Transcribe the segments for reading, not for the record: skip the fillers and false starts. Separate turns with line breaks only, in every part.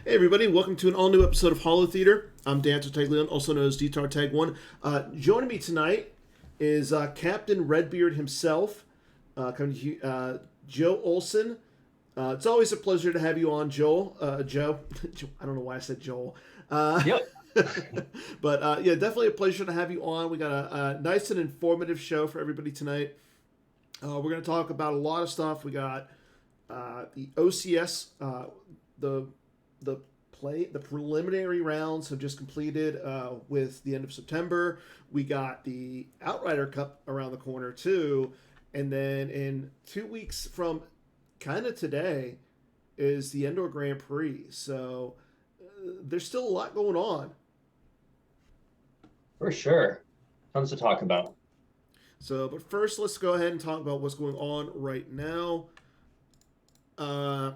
Hey everybody, welcome to an all-new episode of Holotheatre. I'm Dan Taglione, also known as Dtar Tag 1. Joining me tonight is Captain Redbeard himself, Joe Olson. It's always a pleasure to have you on, Joel. Joe. I don't know why I said Joel.
Yep.
But yeah, definitely a pleasure to have you on. We got a nice and informative show for everybody tonight. We're going to talk about a lot of stuff. We got the OCS, the the preliminary rounds have just completed with the end of September. We got the Outrider Cup around the corner too, and then in 2 weeks from kind of today is the Indoor Grand Prix. So there's still a lot going on.
For sure. Tons to talk about.
So, but first, let's go ahead and talk about what's going on right now. Uh,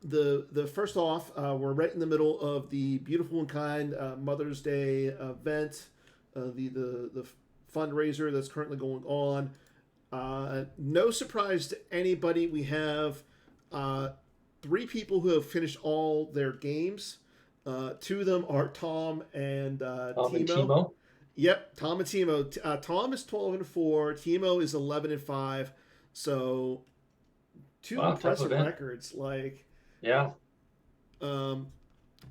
the first off, we're right in the middle of the Beautiful and Kind Mother's Day event, the fundraiser that's currently going on. No surprise to anybody, we have three people who have finished all their games. Two of them are Tom and
And
Timo.
Timo.
Yep, Tom and Timo. Tom is 12-4. Timo is 11-5. So two
Wow, tough
impressive
event.
records. Like,
Yeah.
um,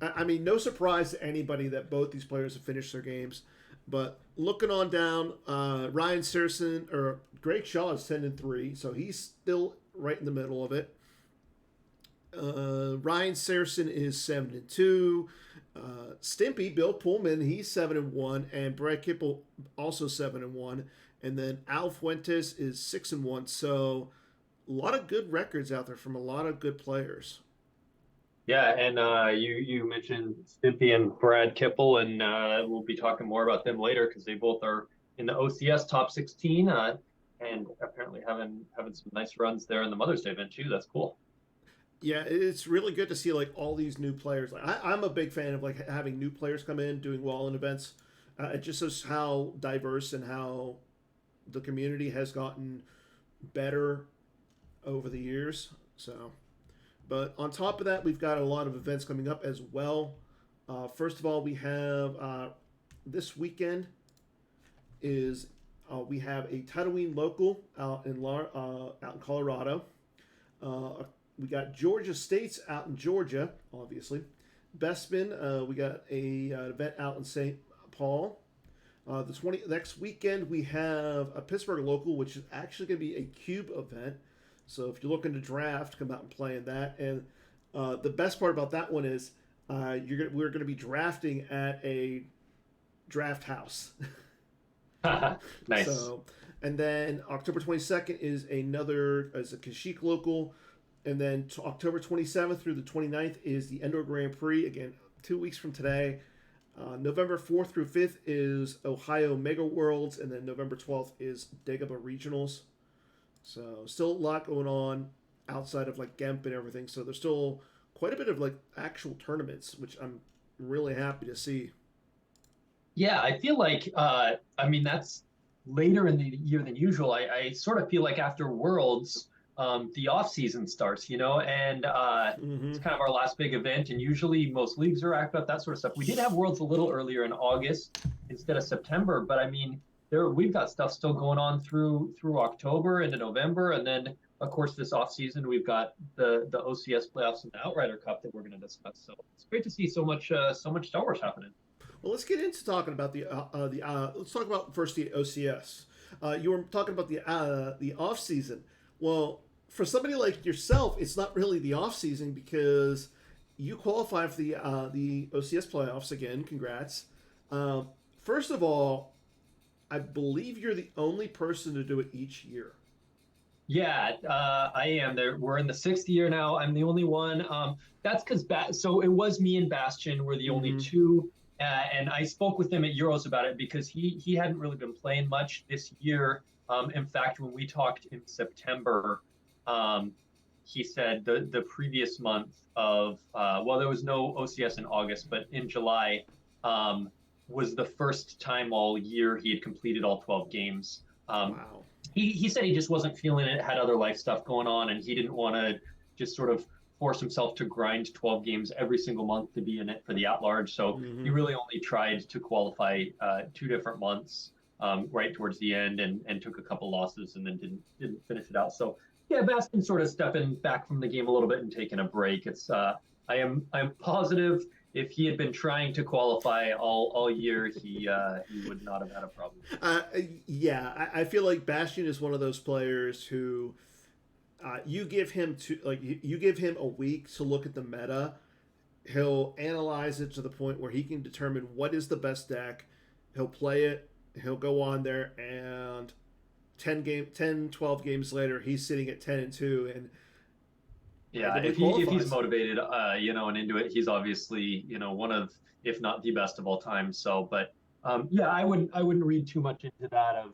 I mean, no surprise to anybody that both these players have finished their games. But looking on down, Ryan Searson or Greg Shaw is 10-3, so he's still right in the middle of it. Ryan Searson is 7-2. Stimpy Bill Pullman, he's 7-1, and Brad Kipple also 7-1, and then Al Fuentes is 6-1. So a lot of good records out there from a lot of good players.
Yeah, and you mentioned Stimpy and Brad Kipple, and we'll be talking more about them later because they both are in the OCS top 16, and apparently having some nice runs there in the Mother's Day event too. That's cool.
Yeah, it's really good to see like all these new players. Like I'm a big fan of like having new players come in doing well in events. It just shows how diverse and how the community has gotten better over the years. So, but on top of that, we've got a lot of events coming up as well. First of all, we have this weekend is we have a Tatooine local out in Colorado. Uh, we got Georgia State's out in Georgia, obviously. Bestman, we got a event out in St. Paul. The next weekend we have a Pittsburgh local, which is actually going to be a cube event. So if you're looking to draft, come out and play in that. And the best part about that one is we're going to be drafting at a draft house.
Nice.
So, and then October 22nd is a Kashyyyk local. And then October 27th through the 29th is the Indoor Grand Prix. Again, 2 weeks from today. November 4th through 5th is Ohio Mega Worlds. And then November 12th is Dagobah Regionals. So still a lot going on outside of like Gemp and everything. So there's still quite a bit of like actual tournaments, which I'm really happy to see.
Yeah, I feel like I mean that's later in the year than usual. I sort of feel like after Worlds, the off season starts, and
Mm-hmm.
it's kind of our last big event. And usually most leagues are wrapped up, that sort of stuff. We did have Worlds a little earlier in August instead of September, but I mean we've got stuff still going on through October into November, and then of course this off season we've got the OCS playoffs and the Outrider Cup that we're going to discuss. So it's great to see so much Star Wars happening.
Well, let's get into talking about let's talk about first the OCS. You were talking about the off season. Well, for somebody like yourself, it's not really the off season because you qualify for the OCS playoffs again. Congrats. First of all, I believe you're the only person to do it each year.
Yeah, I am. There, we're in the sixth year now. I'm the only one. That's because so it was me and Bastion were the only
Mm-hmm.
two, and I spoke with him at Euros about it because he hadn't really been playing much this year. In fact, when we talked in September, he said the previous month of well, there was no OCS in August, but in July was the first time all year he had completed all 12 games.
Wow.
He said he just wasn't feeling it, had other life stuff going on, and he didn't want to just sort of force himself to grind 12 games every single month to be in it for the at-large. So he really only tried to qualify 2 different months right towards the end, and took a couple losses and then didn't finish it out. So yeah, Baskin sort of stepping back from the game a little bit and taking a break. It's I'm positive if he had been trying to qualify all year, he would not have had a problem.
Yeah, I feel like Bastion is one of those players who you give him you give him a week to look at the meta. He'll analyze it to the point where he can determine what is the best deck. He'll play it. He'll go on there, and 12 games later, he's sitting at 10-2, and
yeah, if he's motivated, and into it, he's obviously, one of, if not the best of all time. So, but yeah, I wouldn't read too much into that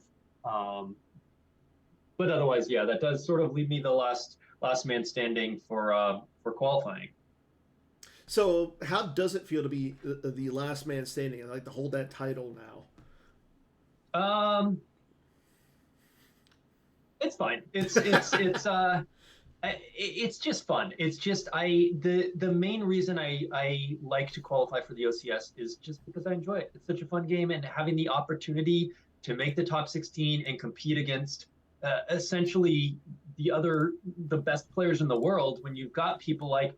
but otherwise, yeah, that does sort of leave me the last man standing for qualifying.
So, how does it feel to be the last man standing and like to hold that title now?
It's fine. It's just fun. It's just the main reason I like to qualify for the OCS is just because I enjoy it. It's such a fun game, and having the opportunity to make the top 16 and compete against essentially the best players in the world, when you've got people like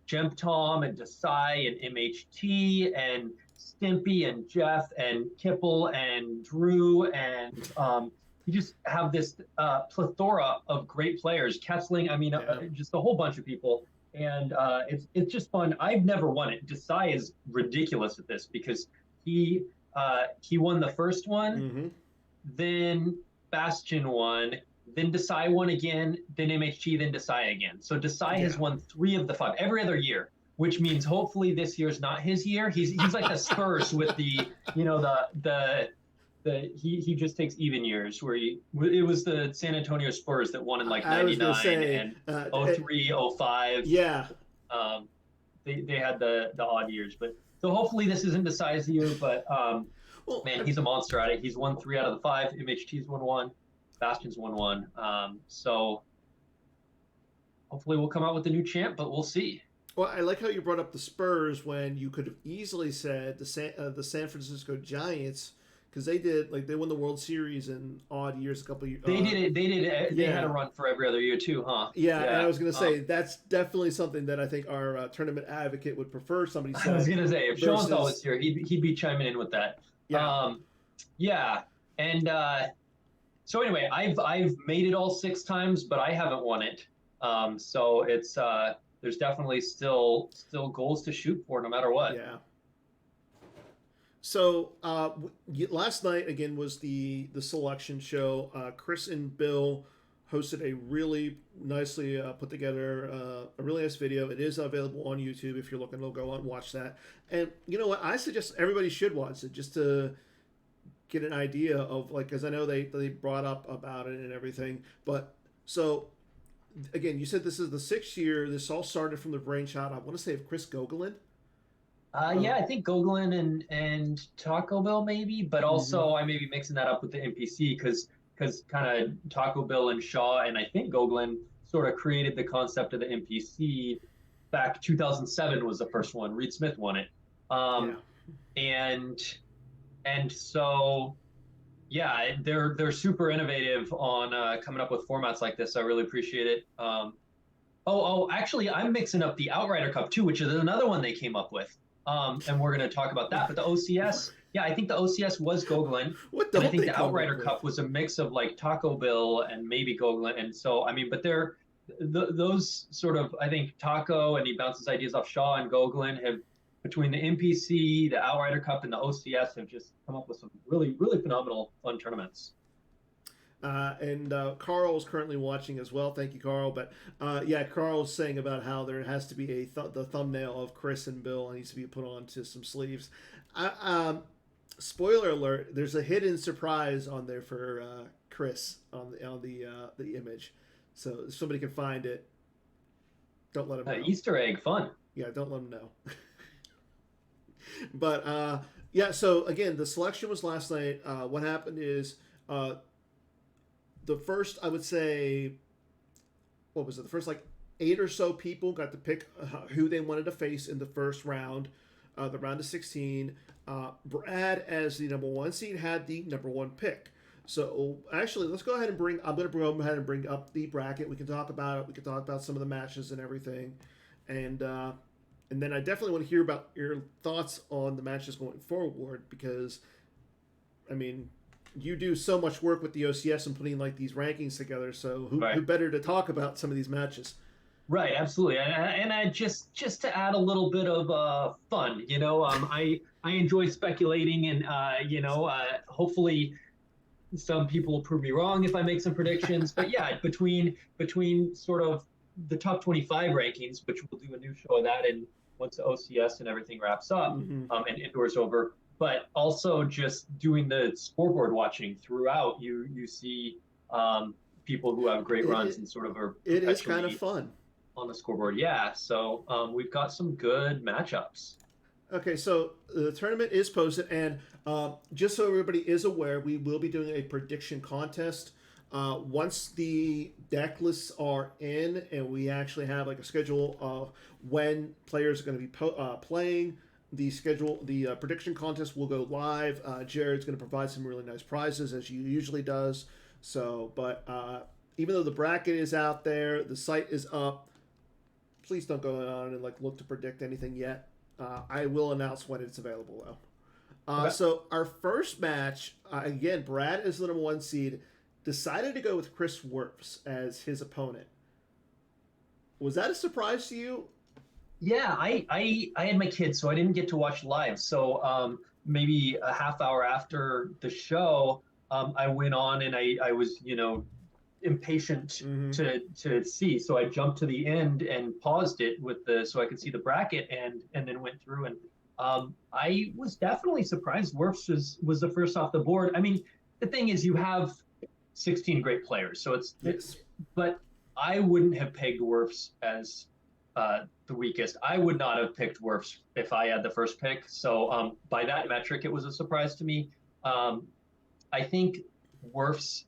Gemp Tom and Desai and MHT and Stimpy and Jeff and Kipple and Drew, and you just have this plethora of great players. Kessling, just a whole bunch of people, and it's just fun. I've never won it. Desai is ridiculous at this because he won the first one, then Bastion won, then Desai won again, then MHT, then Desai again. So Desai has won 3 of the 5 every other year, which means hopefully this year's not his year. He's like the Spurs with the he just takes even years where it was the San Antonio Spurs that won in like 99 and 03, 05.
Yeah.
They had the odd years, but so hopefully this isn't Desai's year, but man, he's a monster at it. He's won 3 out of the 5. MHT's won 1. Bastion's won 1. So hopefully we'll come out with a new champ, but we'll see.
Well, I like how you brought up the Spurs when you could have easily said the San Francisco Giants, because they won the World Series in odd years, a couple of years.
They did it. They had a run for every other year too, huh?
Yeah, and I was going to say that's definitely something that I think our tournament advocate would prefer somebody said.
I was going to say if Sean Thal was here, he'd be chiming in with that. Yeah. And so anyway, I've made it all 6 times, but I haven't won it. So it's there's definitely still goals to shoot for no matter what.
Yeah. So last night again was the selection show. Chris and Bill hosted a really nicely put together a really nice video. It is available on YouTube if you're looking to go on and watch that. And you know what? I suggest everybody should watch it just to get an idea of because I know they brought up about it and everything. But so again, you said this is the 6th year. This all started from the brainchild, I want to say, of Chris Gogolin.
Yeah, I think Gogolin and Taco Bell maybe, but also I may be mixing that up with the NPC because kind of Taco Bell and Shaw and I think Gogolin sort of created the concept of the NPC back 2007 was the first one. Reed Smith won it. And so yeah, they're super innovative on coming up with formats like this. I really appreciate it. Actually, I'm mixing up the Outrider Cup too, which is another one they came up with. And we're going to talk about that. But the OCS, yeah, I think the OCS was Gogolin. And I think the Outrider Cup was a mix of like Taco Bell and maybe Gogolin. And so, but they're those sort of, I think Taco, and he bounces ideas off Shaw and Gogolin have, between the NPC, the Outrider Cup, and the OCS, have just come up with some really, really phenomenal fun tournaments.
And Carl is currently watching as well. Thank you, Carl. But Carl's saying about how there has to be the thumbnail of Chris and Bill needs to be put onto some sleeves. Spoiler alert: there's a hidden surprise on there for Chris on the image. So if somebody can find it, don't let him know.
Easter egg, fun.
Yeah, don't let him know. But so again, the selection was last night. What happened is. The first, I would say, what was it? The first 8 or so people got to pick who they wanted to face in the first round, the round of 16. Brad, as the number 1 seed, had the number 1 pick. So actually, let's go ahead and I'm going to go ahead and bring up the bracket. We can talk about it. We can talk about some of the matches and everything, and then I definitely want to hear about your thoughts on the matches going forward, because, I mean, you do so much work with the OCS and putting like these rankings together. So who better to talk about some of these matches?
Right, absolutely, and I just to add a little bit of fun, I enjoy speculating, and hopefully some people will prove me wrong if I make some predictions. But yeah, between sort of the top 25 rankings, which we'll do a new show of that, and once the OCS and everything wraps up, and indoors over. But also just doing the scoreboard watching throughout, you see people who have great runs and sort of are.
It is kind of fun
on the scoreboard, yeah. So we've got some good matchups.
Okay, so the tournament is posted, and just so everybody is aware, we will be doing a prediction contest. Once the deck lists are in, and we actually have like a schedule of when players are going to be playing, the prediction contest will go live. Jared's going to provide some really nice prizes, as he usually does. So, but even though the bracket is out there, the site is up, please don't go on and like look to predict anything yet. I will announce when it's available, though. Okay. So our first match, again, Brad is the number 1 seed, decided to go with Chris Werfs as his opponent. Was that a surprise to you?
Yeah, I had my kids, so I didn't get to watch live. So maybe a half hour after the show, I went on, and I was, impatient to see, so I jumped to the end and paused it so I could see the bracket, and then went through, and I was definitely surprised Werfs was the first off the board. I mean, the thing is, you have 16 great players, so but I wouldn't have pegged Werfs as the weakest. I would not have picked Werfs if I had the first pick. So by that metric, it was a surprise to me. I think Werfs,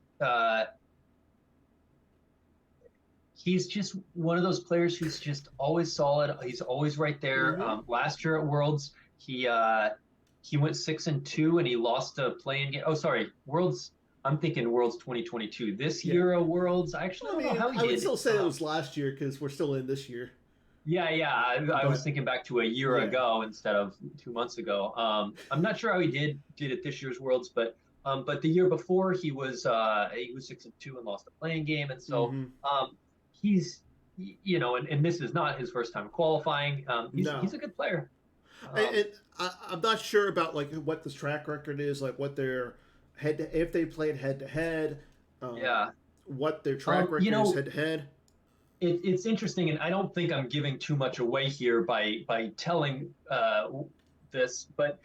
he's just one of those players who's just always solid. He's always right there. Last year at Worlds, he went 6-2, and he lost a play-in game. Oh, sorry, Worlds. I'm thinking Worlds 2022. This year at Worlds, I actually don't know how he did.
I would still say it was last year, because we're still in this year.
Yeah. I was thinking back to a year ago instead of 2 months ago. I'm not sure how he did at this year's Worlds, but the year before he was 6-2 and lost a playing game, and so he's, and this is not his first time qualifying. He's a good player.
And I'm not sure about like what this track record is, like what their if they played head to head. What their track record is head to head.
It's interesting, and I don't think I'm giving too much away here by telling this, but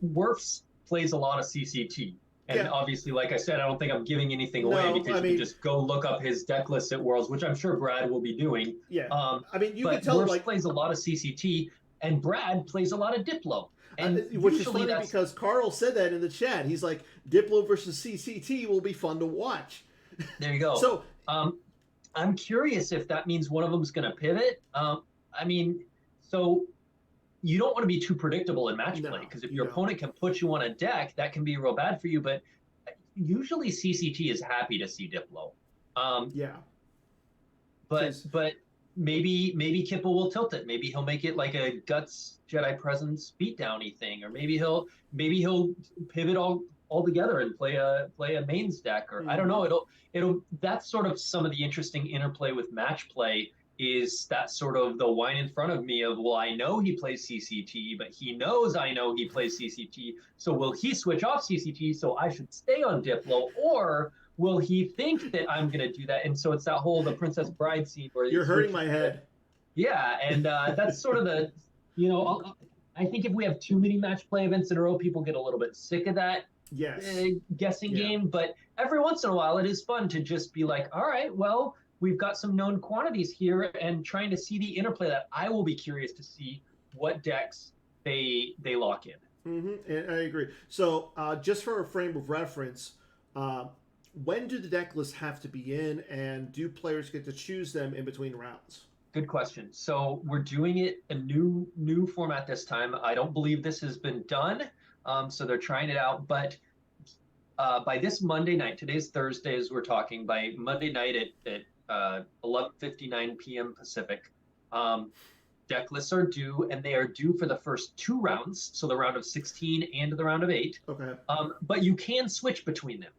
Werfs plays a lot of CCT. And obviously, like I said, I don't think I'm giving anything away, because you can just go look up his deck list at Worlds, which I'm sure Brad will be doing.
Yeah. I mean, you can tell
Werfs plays a lot of CCT, and Brad plays a lot of Diplo. And
which is funny, because Carl said that in the chat. He's like, Diplo versus CCT will be fun to watch.
There you go.
So
I'm curious if that means one of them is going to pivot. I mean, so you don't want to be too predictable in match play, because if your opponent can put you on a deck, that can be real bad for you. But usually CCT is happy to see Diplo. But maybe Kipple will tilt it. Maybe he'll make it like a Guts Jedi Presence beatdowny thing, or maybe he'll pivot all together and play a mains deck, or I don't know. It'll that's sort of some of the interesting interplay with match play, is that sort of the wine in front of me of, well, I know he plays CCT, but he knows I know he plays CCT. So will he switch off CCT, so I should stay on Diplo, or will he think that I'm going to do that? And so it's that whole, the Princess Bride scene where
you're hurting my head.
Yeah. And that's sort of the, I think if we have too many match play events in a row, people get a little bit sick of that guessing game. But every once in a while, it is fun to just be like, all right, well, we've got some known quantities here, and trying to see the interplay that I will be curious to see what decks they lock in.
And I agree. So just for a frame of reference, when do the deck lists have to be in, and do players get to choose them in between rounds?
Good question. So we're doing it a new format this time. I don't believe this has been done. So they're trying it out. But by this Monday night, today's Thursday as we're talking, by Monday night at 11:59 p.m. Pacific, deck lists are due, and they are due for the first two rounds, so the round of 16 and the round of 8.
Okay.
But you can switch between them.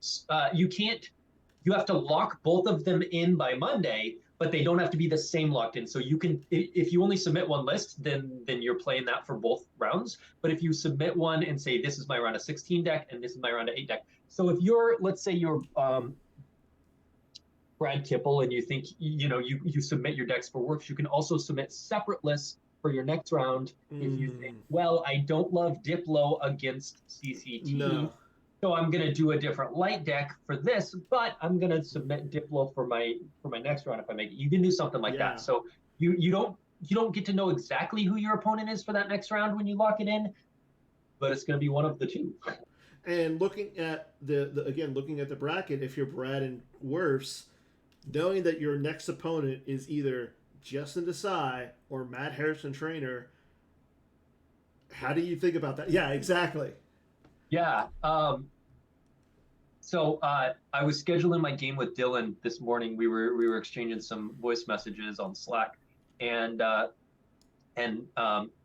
You can't. You have to lock both of them in by Monday, but they don't have to be the same locked in. So you can, if you only submit one list, then you're playing that for both rounds. But if you submit one and say this is my round of 16 deck and this is my round of 8 deck, so if you're, let's say you're Brad Kipple and you think you submit your decks for Works, you can also submit separate lists for your next round. If you think, well, I don't love Diplo against CCT.
No.
So I'm gonna do a different light deck for this, but I'm gonna submit Diplo for my next round if I make it. You can do something like that. So you don't get to know exactly who your opponent is for that next round when you lock it in, but it's gonna be one of the two.
And looking at looking at the bracket, if you're Brad and Werfs, knowing that your next opponent is either Justin Desai or Matt Harrison Trainer, how do you think about that? Yeah, exactly.
Yeah. So I was scheduling my game with Dylan this morning. We were exchanging some voice messages on Slack, and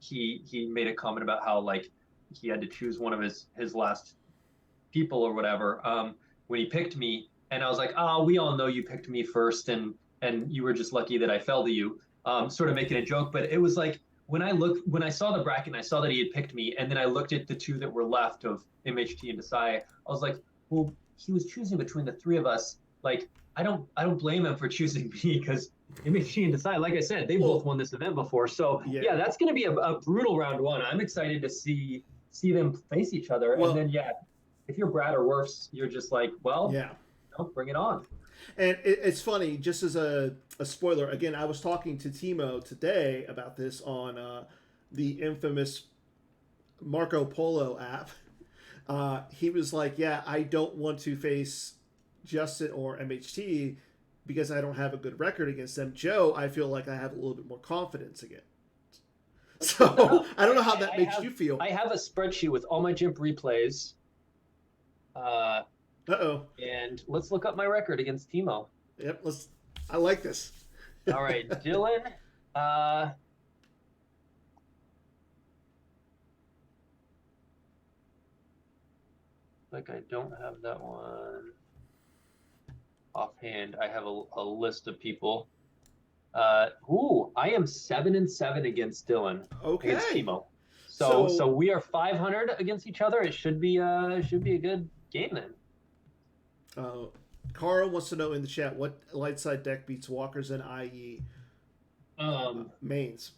he made a comment about how like he had to choose one of his last people or whatever when he picked me, and I was like, oh, we all know you picked me first, and you were just lucky that I fell to you, sort of making a joke, but it was like. When I saw the bracket and I saw that he had picked me, and then I looked at the two that were left of MHT and Desai, I was like, well, he was choosing between the three of us. Like, I don't blame him for choosing me because MHT and Desai, like I said, they both won this event before. So yeah that's going to be a brutal round one. I'm excited to see them face each other. Well, and then if you're Brad or Werfs, you're just like, well, bring it on.
And it's funny, just as a spoiler, again, I was talking to Timo today about this on the infamous Marco Polo app. He was like, yeah, I don't want to face Justin or MHT because I don't have a good record against them. Joe, I feel like I have a little bit more confidence again. So I don't know how that makes you feel.
I have a spreadsheet with all my GIMP replays. And let's look up my record against Timo.
Yep, I like this.
All right, Dylan. Like I don't have that one offhand. I have a list of people. I am 7-7 against Dylan.
Okay.
Against Timo. So we are 500 against each other. It should be a good game then.
Carl wants to know in the chat what light side deck beats Walkers and IE mains.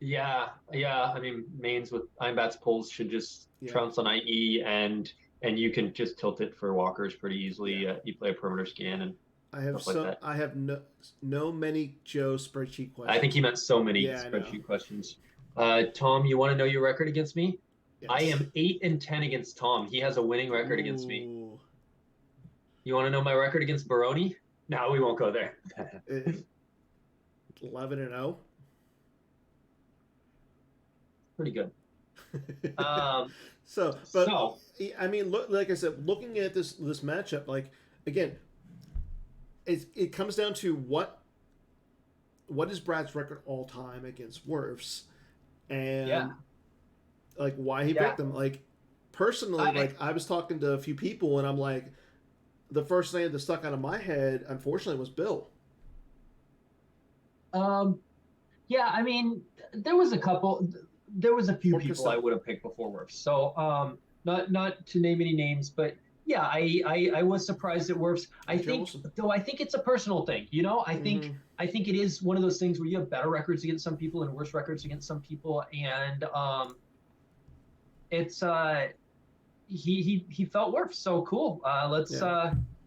Yeah. I mean, mains with Ironbats pulls should just trounce on IE, and you can just tilt it for Walkers pretty easily. You play a perimeter scan and
I have no many Joe spreadsheet questions.
I think he meant so many spreadsheet questions. Tom, you want to know your record against me? Yes. I am 8-10 against Tom. He has a winning record against me. You want to know my record against Baroni? No, we won't go there.
11-0.
Pretty good.
I mean, like I said, looking at this matchup, like again, it comes down to what is Brad's record all time against Werfs, and like why he picked them. Like personally, I was talking to a few people, and I'm like. The first name that stuck out of my head, unfortunately, was Bill.
Yeah, I mean, there was a few people I would have picked before Werfs. So, not to name any names, but yeah, I was surprised at Werfs. I think it's a personal thing. You know, I think it is one of those things where you have better records against some people and worse records against some people, and it's he felt Werfs, so cool.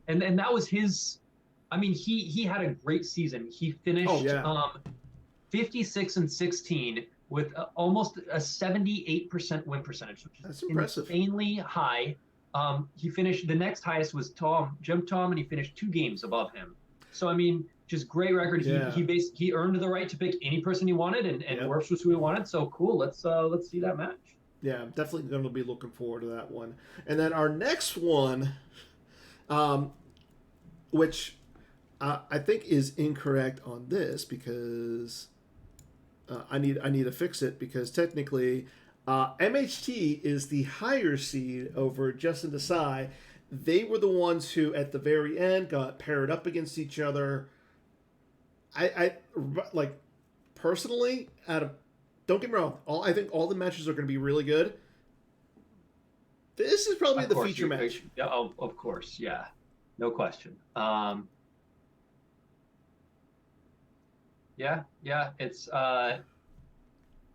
And that was his. I mean, he had a great season. He finished 56-16 with almost a 78% win percentage, which is insanely high. He finished, the next highest was Jim Tom, and he finished 2 games above him. So I mean, just great record.
Yeah.
He earned the right to pick any person he wanted, and Werfs was who he wanted. So cool. Let's see that match.
Yeah, I'm definitely going to be looking forward to that one. And then our next one, which I think is incorrect on this because I need to fix it because technically MHT is the higher seed over Justin Desai. They were the ones who at the very end got paired up against each other. I like personally don't get me wrong. I think all the matches are going to be really good. This is probably the feature match.
Yeah, of course, yeah, no question. Yeah, it's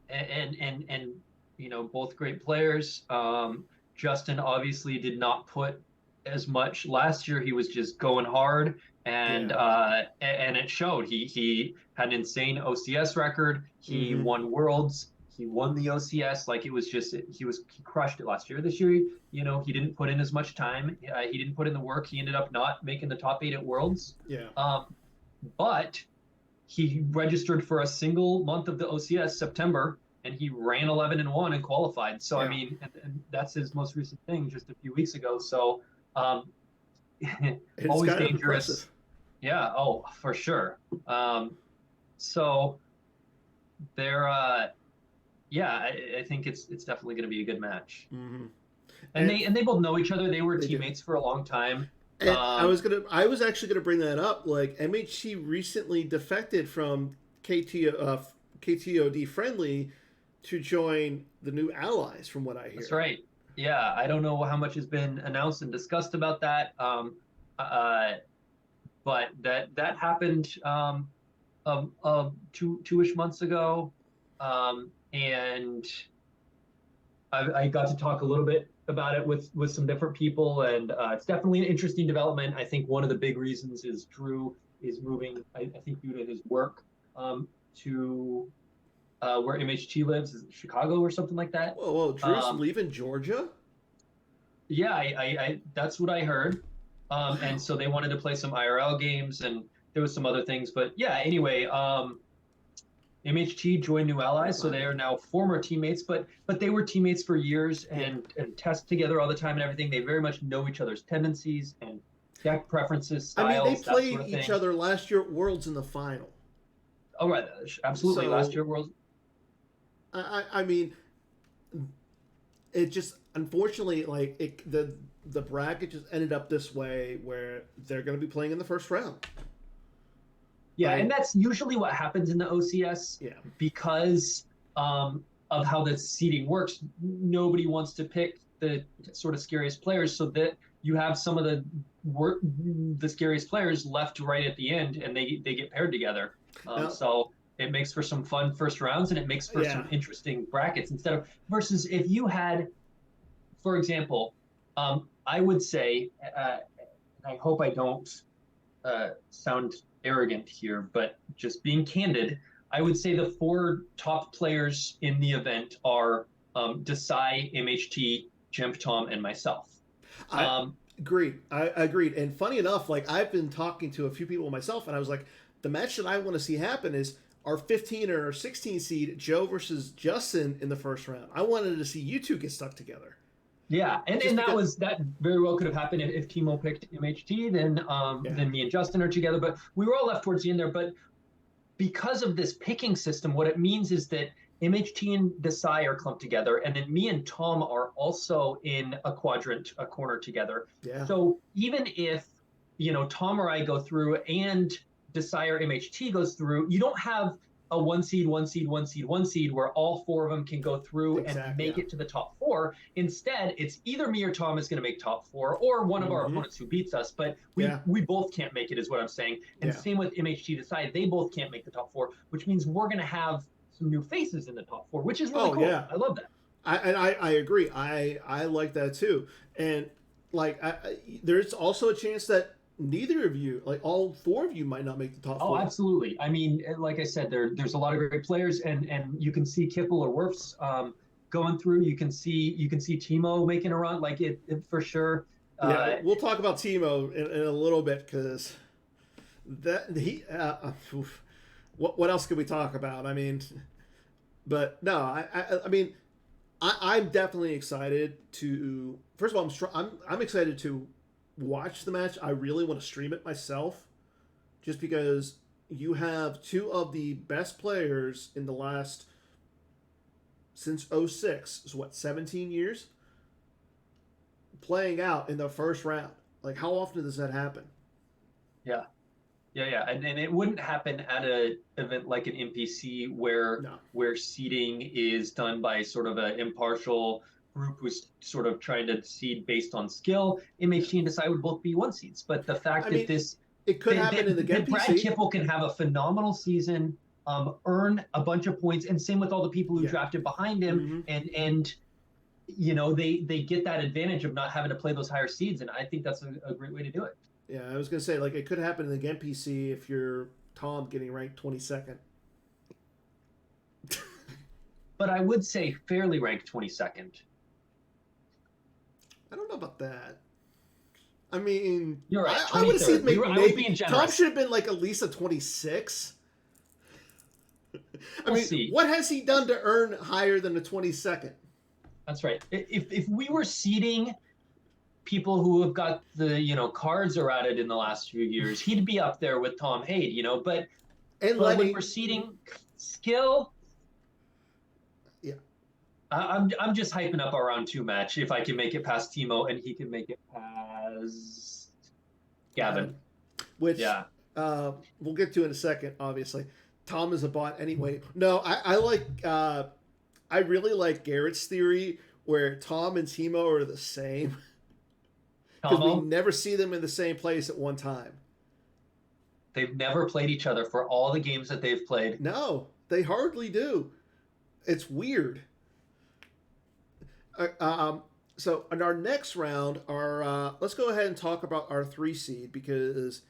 and both great players. Justin obviously did not put as much last year. He was just going hard, and it showed. He had an insane OCS record. He won Worlds. He won the OCS. Like, it was just he crushed it last year. This year, he didn't put in as much time. He didn't put in the work. He ended up not making the top 8 at Worlds.
Yeah.
But he registered for a single month of the OCS, September, and he ran 11-1 and qualified. So I mean, and that's his most recent thing, just a few weeks ago. So always dangerous.
Impressive.
Yeah. Oh, for sure. So they're I think it's definitely going to be a good match.
Mm-hmm.
And they both know each other. They were teammates for a long time.
And I was actually gonna bring that up. Like, MHC recently defected from KTOD friendly to join the new allies, from what I hear.
That's right. Yeah, I don't know how much has been announced and discussed about that. But that happened two-ish months ago, and I got to talk a little bit about it with some different people, and it's definitely an interesting development. I think one of the big reasons is Drew is moving, I think, due to his work, to where MHT lives, is it Chicago or something like that?
Whoa, Drew's leaving Georgia?
Yeah, I that's what I heard. And so they wanted to play some IRL games, and there was some other things. But yeah, anyway, MHT joined New Allies, so they are now former teammates, but they were teammates for years and test together all the time and everything. They very much know each other's tendencies and deck preferences, styles.
I mean, they played each other last year at Worlds in the final.
Oh, right. Absolutely. So, last year at Worlds.
I mean, it just, unfortunately, like, the bracket just ended up this way where they're going to be playing in the first round.
Yeah, and that's usually what happens in the OCS. Yeah. Because of how the seeding works, nobody wants to pick the sort of scariest players, so that you have some of the scariest players left right at the end, and they get paired together. So it makes for some fun first rounds, and it makes for some interesting brackets versus if you had, for example, I would say, I hope I don't sound arrogant here, but just being candid, I would say the 4 top players in the event are Desai, MHT, Jemp Tom, and myself.
Agreed. I agreed. And funny enough, like, I've been talking to a few people myself, and I was like, the match that I want to see happen is our 15 or our 16 seed, Joe versus Justin, in the first round. I wanted to see you two get stuck together.
Yeah, and that very well could have happened if Timo picked MHT, then me and Justin are together. But we were all left towards the end there. But because of this picking system, what it means is that MHT and Desai are clumped together, and then me and Tom are also in a corner together. Yeah. So even if Tom or I go through and Desai or MHT goes through, you don't have a 1 seed where all 4 of them can go through and make it to the top 4. Instead, it's either me or Tom is going to make top 4, or one of our opponents who beats us. But we both can't make it, is what I'm saying. And same with MHT Desai, they both can't make the top 4, which means we're going to have some new faces in the top 4, which is really cool. Yeah. I love that.
I agree. I like that too. And like, there's also a chance that neither of you, like all 4 of you, might not make the top 4.
Oh, absolutely. I mean, like I said, there's a lot of great players, and you can see Kipple or Werfs going through. You can see Timo making a run, like it for sure.
We'll talk about Timo in a little bit, because that he. What else could we talk about? I mean, but no, I mean, I'm definitely excited to. First of all, I'm excited to watch the match. I really want to stream it myself, just because you have two of the best players in the last since '06. So what, 17 years playing out in the first round. Like, how often does that happen?
Yeah. Yeah, and it wouldn't happen at a event like an NPC where
No.
seeding is done by sort of an impartial group who's sort of trying to seed based on skill. MHT and Decide would both be one seeds, but the fact
I
that
mean, it could happen in the
that Brad
NPC.
Kipple can have a phenomenal season, earn a bunch of points, and same with all the people who drafted behind him, and you know they get that advantage of not having to play those higher seeds, and I think that's a great way to do it.
Yeah, I was gonna say, like, it could happen in the NPC if you're Tom getting ranked 22nd.
But I would say fairly ranked 22nd.
I don't know about that. I mean,
you're right.
I would have seen maybe
Tom
should have been like at least a 26. I mean,
see.
What has he done to earn higher than a 22nd?
That's right. If we were seeding people who have got the cards errated in the last few years, he'd be up there with Tom Haid, but when we're seeding skill,
yeah,
I'm just hyping up our round 2 match if I can make it past Timo and he can make it past Gavin.
Which we'll get to in a second. Obviously, Tom is a bot anyway. No, I really like Garrett's theory where Tom and Timo are the same. Because we never see them in the same place at one time.
They've never played each other for all the games that they've played.
No, they hardly do. It's weird. So in our next round, let's go ahead and talk about our 3 seed, because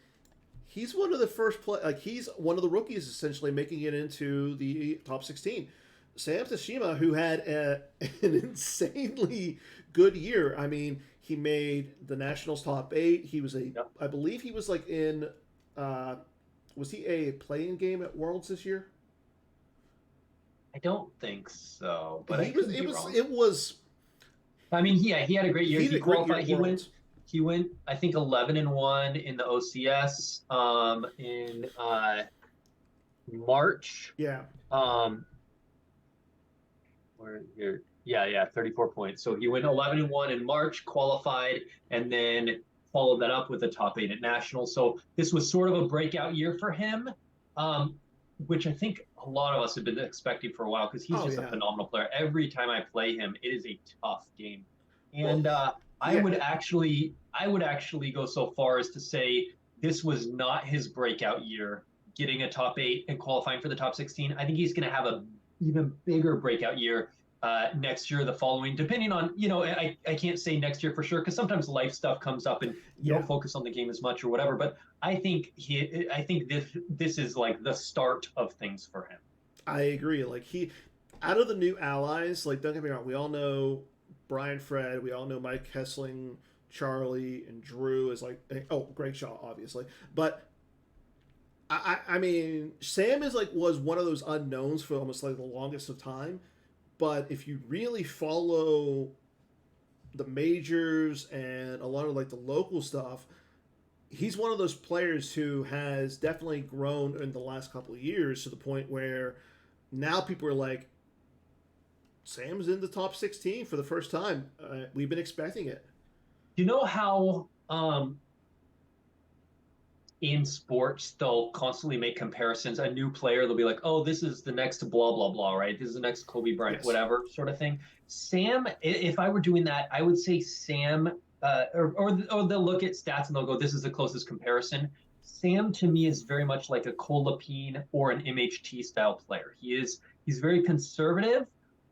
he's one of the first he's one of the rookies essentially making it into the top 16. Sam Tashima, who had an insanely good year. I mean, he made the Nationals top 8. He was I believe he was like in, was he a playing game at Worlds this year?
I don't think so, but
it was.
I mean, he had a great year.
He qualified.
He went. I think 11-1 in the OCS. In March.
Yeah.
Yeah, 34 points. So he went 11-1 in March, qualified, and then followed that up with a top 8 at Nationals. So this was sort of a breakout year for him, which I think a lot of us have been expecting for a while, because he's a phenomenal player. Every time I play him, it is a tough game. And I would actually go so far as to say this was not his breakout year, getting a top 8 and qualifying for the top 16. I think he's going to have a even bigger breakout year next year, the following, depending on, I can't say next year for sure, because sometimes life stuff comes up and you don't focus on the game as much or whatever. But I think this is like the start of things for him.
I agree. Like, out of the new allies, like, don't get me wrong, we all know Brian Fred, we all know Mike Hessling, Charlie, and Drew is like, Greg Shaw, obviously. But I mean, Sam was one of those unknowns for almost like the longest of time. But if you really follow the majors and a lot of like the local stuff, he's one of those players who has definitely grown in the last couple of years to the point where now people are like, Sam's in the top 16 for the first time. We've been expecting it.
You know how in sports they'll constantly make comparisons? A new player, they'll be like, oh, this is the next blah blah blah, right? This is the next Kobe Bryant, whatever sort of thing. Sam, if I were doing that, I would say Sam, or they'll look at stats and they'll go, this is the closest comparison. Sam to me is very much like a Cole Lapine or an MHT style player. He's very conservative,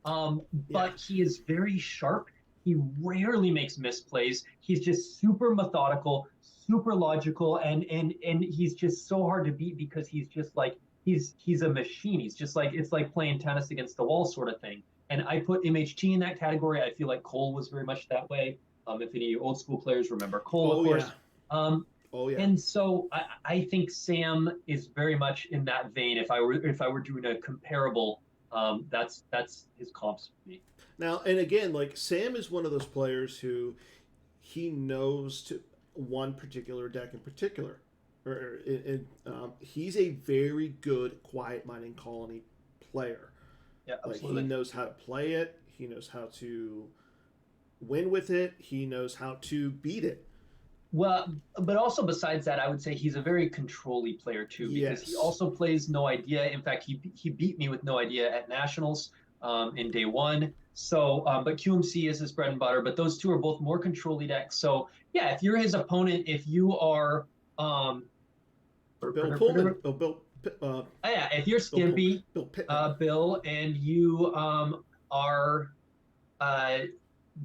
but he is very sharp. He rarely makes misplays. He's just super methodical, super logical, and he's just so hard to beat because he's just like he's a machine. He's just like, it's like playing tennis against the wall sort of thing. And I put MHT in that category. I feel like Cole was very much that way. If any old school players remember Cole, of course.
Oh yeah.
And so I think Sam is very much in that vein. If I were doing a comparable, that's his comps for me.
Now and again, like Sam is one of those players who he knows to one particular deck in particular. He's a very good quiet mining colony player.
Yeah,
Like he
absolutely.
knows how to play it. He knows how to win with it. He knows how to beat it.
Well, but also besides that, I would say he's a very control-y player too, because he
Yes.
also plays no idea. In fact, he beat me with no idea at nationals in day one. So, but QMC is his bread and butter. But those two are both more control-y decks. So, yeah, if you're his opponent, if you are, um,
Bill Pullman. Oh,
yeah, if you're
Bill Pullman.
Stimpy,
Bill Pittman.
Bill, and you are uh,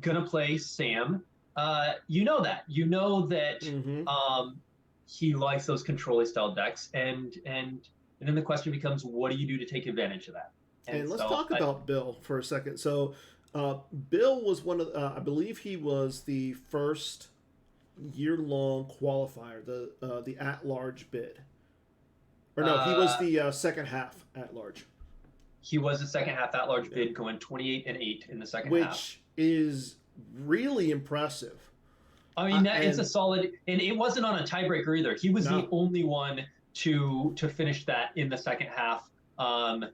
gonna play Sam, you know that
Mm-hmm.
he likes those control style decks, and then the question becomes, what do you do to take advantage of that? And
And let's
so
talk about Bill for a second. So, Bill was one of, I believe he was the first year-long qualifier, the at-large bid. Or no, he was
uh,
the second half at-large,
he was the second half at large
yeah.
bid, going 28-8 in the second half.
Which is really impressive.
I mean, that it's a
And
solid, and it wasn't on a tiebreaker either. He was the
no,
only one to finish that in the second half. Um,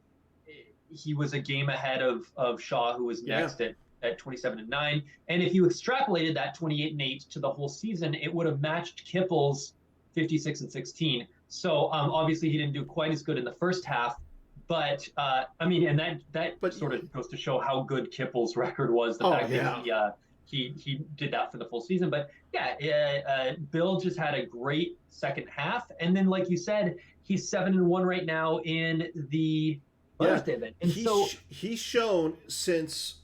he was a game ahead of Shaw, who was
yeah,
next at 27-9. And if you extrapolated that 28-8 to the whole season, it would have matched Kipple's 56-16. So obviously he didn't do quite as good in the first half. But I mean, and that
but
sort of goes to show how good Kipple's record was. The
oh
fact that
yeah,
he did that for the full season. But yeah, Bill just had a great second half, and then like you said, he's 7-1 right now in the
yeah.
Mother's Day event, and so
He's shown since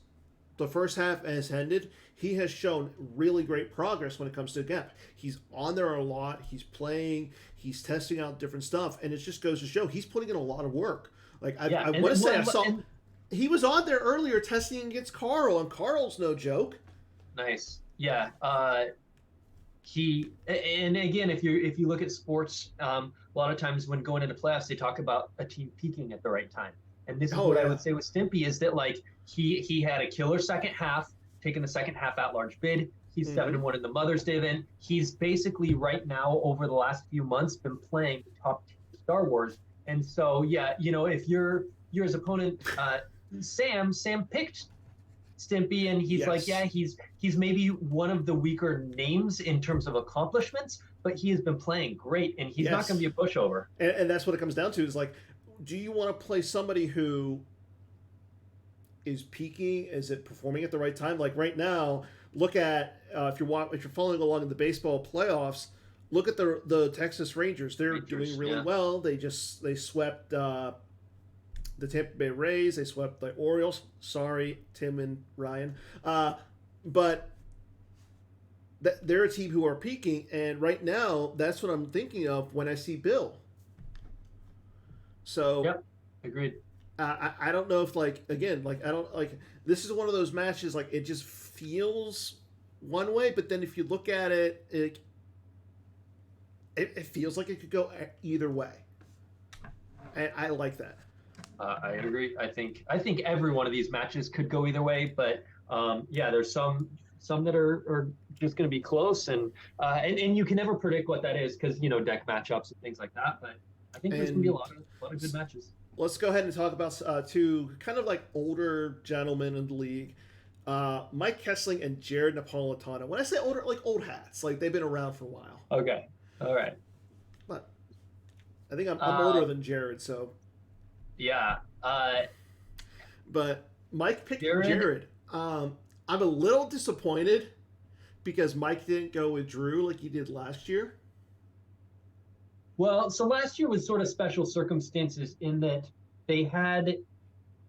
the first half has ended. He has shown really great progress when it comes to Gap. He's on there a lot. He's playing. He's testing out different stuff, and it just goes to show he's putting in a lot of work. Like
yeah,
I
and
want to say I
well,
saw
and
he was on there earlier testing against Carl, and Carl's no joke.
nice, yeah. He and again, if you look at sports, a lot of times when going into playoffs, they talk about a team peaking at the right time. And this is
Oh
what I
yeah.
would say with Stimpy is that like he had a killer second half, taking the second half at large bid. He's seven
Mm-hmm.
and one in the Mother's Day event. He's basically right now over the last few months been playing top tier Star Wars. And so yeah, if you're his opponent, Sam picked Stimpy, and he's like,
Yes.
yeah, he's maybe one of the weaker names in terms of accomplishments, but he has been playing great, and he's not going to
Yes.
be a pushover.
And that's what it comes down to is like, do you want to play somebody who is peaking? Is it performing at the right time? Like right now, look at if you're following along in the baseball playoffs, look at the Texas Rangers. They're doing
Rangers,
really
yeah,
well. They swept the Tampa Bay Rays. They swept the Orioles. Sorry, Tim and Ryan. But they're a team who are peaking, and right now, that's what I'm thinking of when I see Bill. So
yep, agreed.
I don't know if like again like I don't like this is one of those matches like it just feels one way, but then if you look at it feels like it could go either way, and I like that.
I agree. I think every one of these matches could go either way, but yeah, there's some that are just going to be close, and you can never predict what that is because deck matchups and things like that. But I think there's going to be a
And
lot of good matches.
let's go ahead and talk about two kind of like older gentlemen in the league. Mike Kessling and Jared Napolitano. When I say older, like old hats, like they've been around for a while.
Okay, all right.
But I think I'm older
Um,
than Jared, so.
yeah.
But Mike picked
Jared.
Jared. I'm a little disappointed because Mike didn't go with Drew like he did last year.
Well, so last year was sort of special circumstances in that they had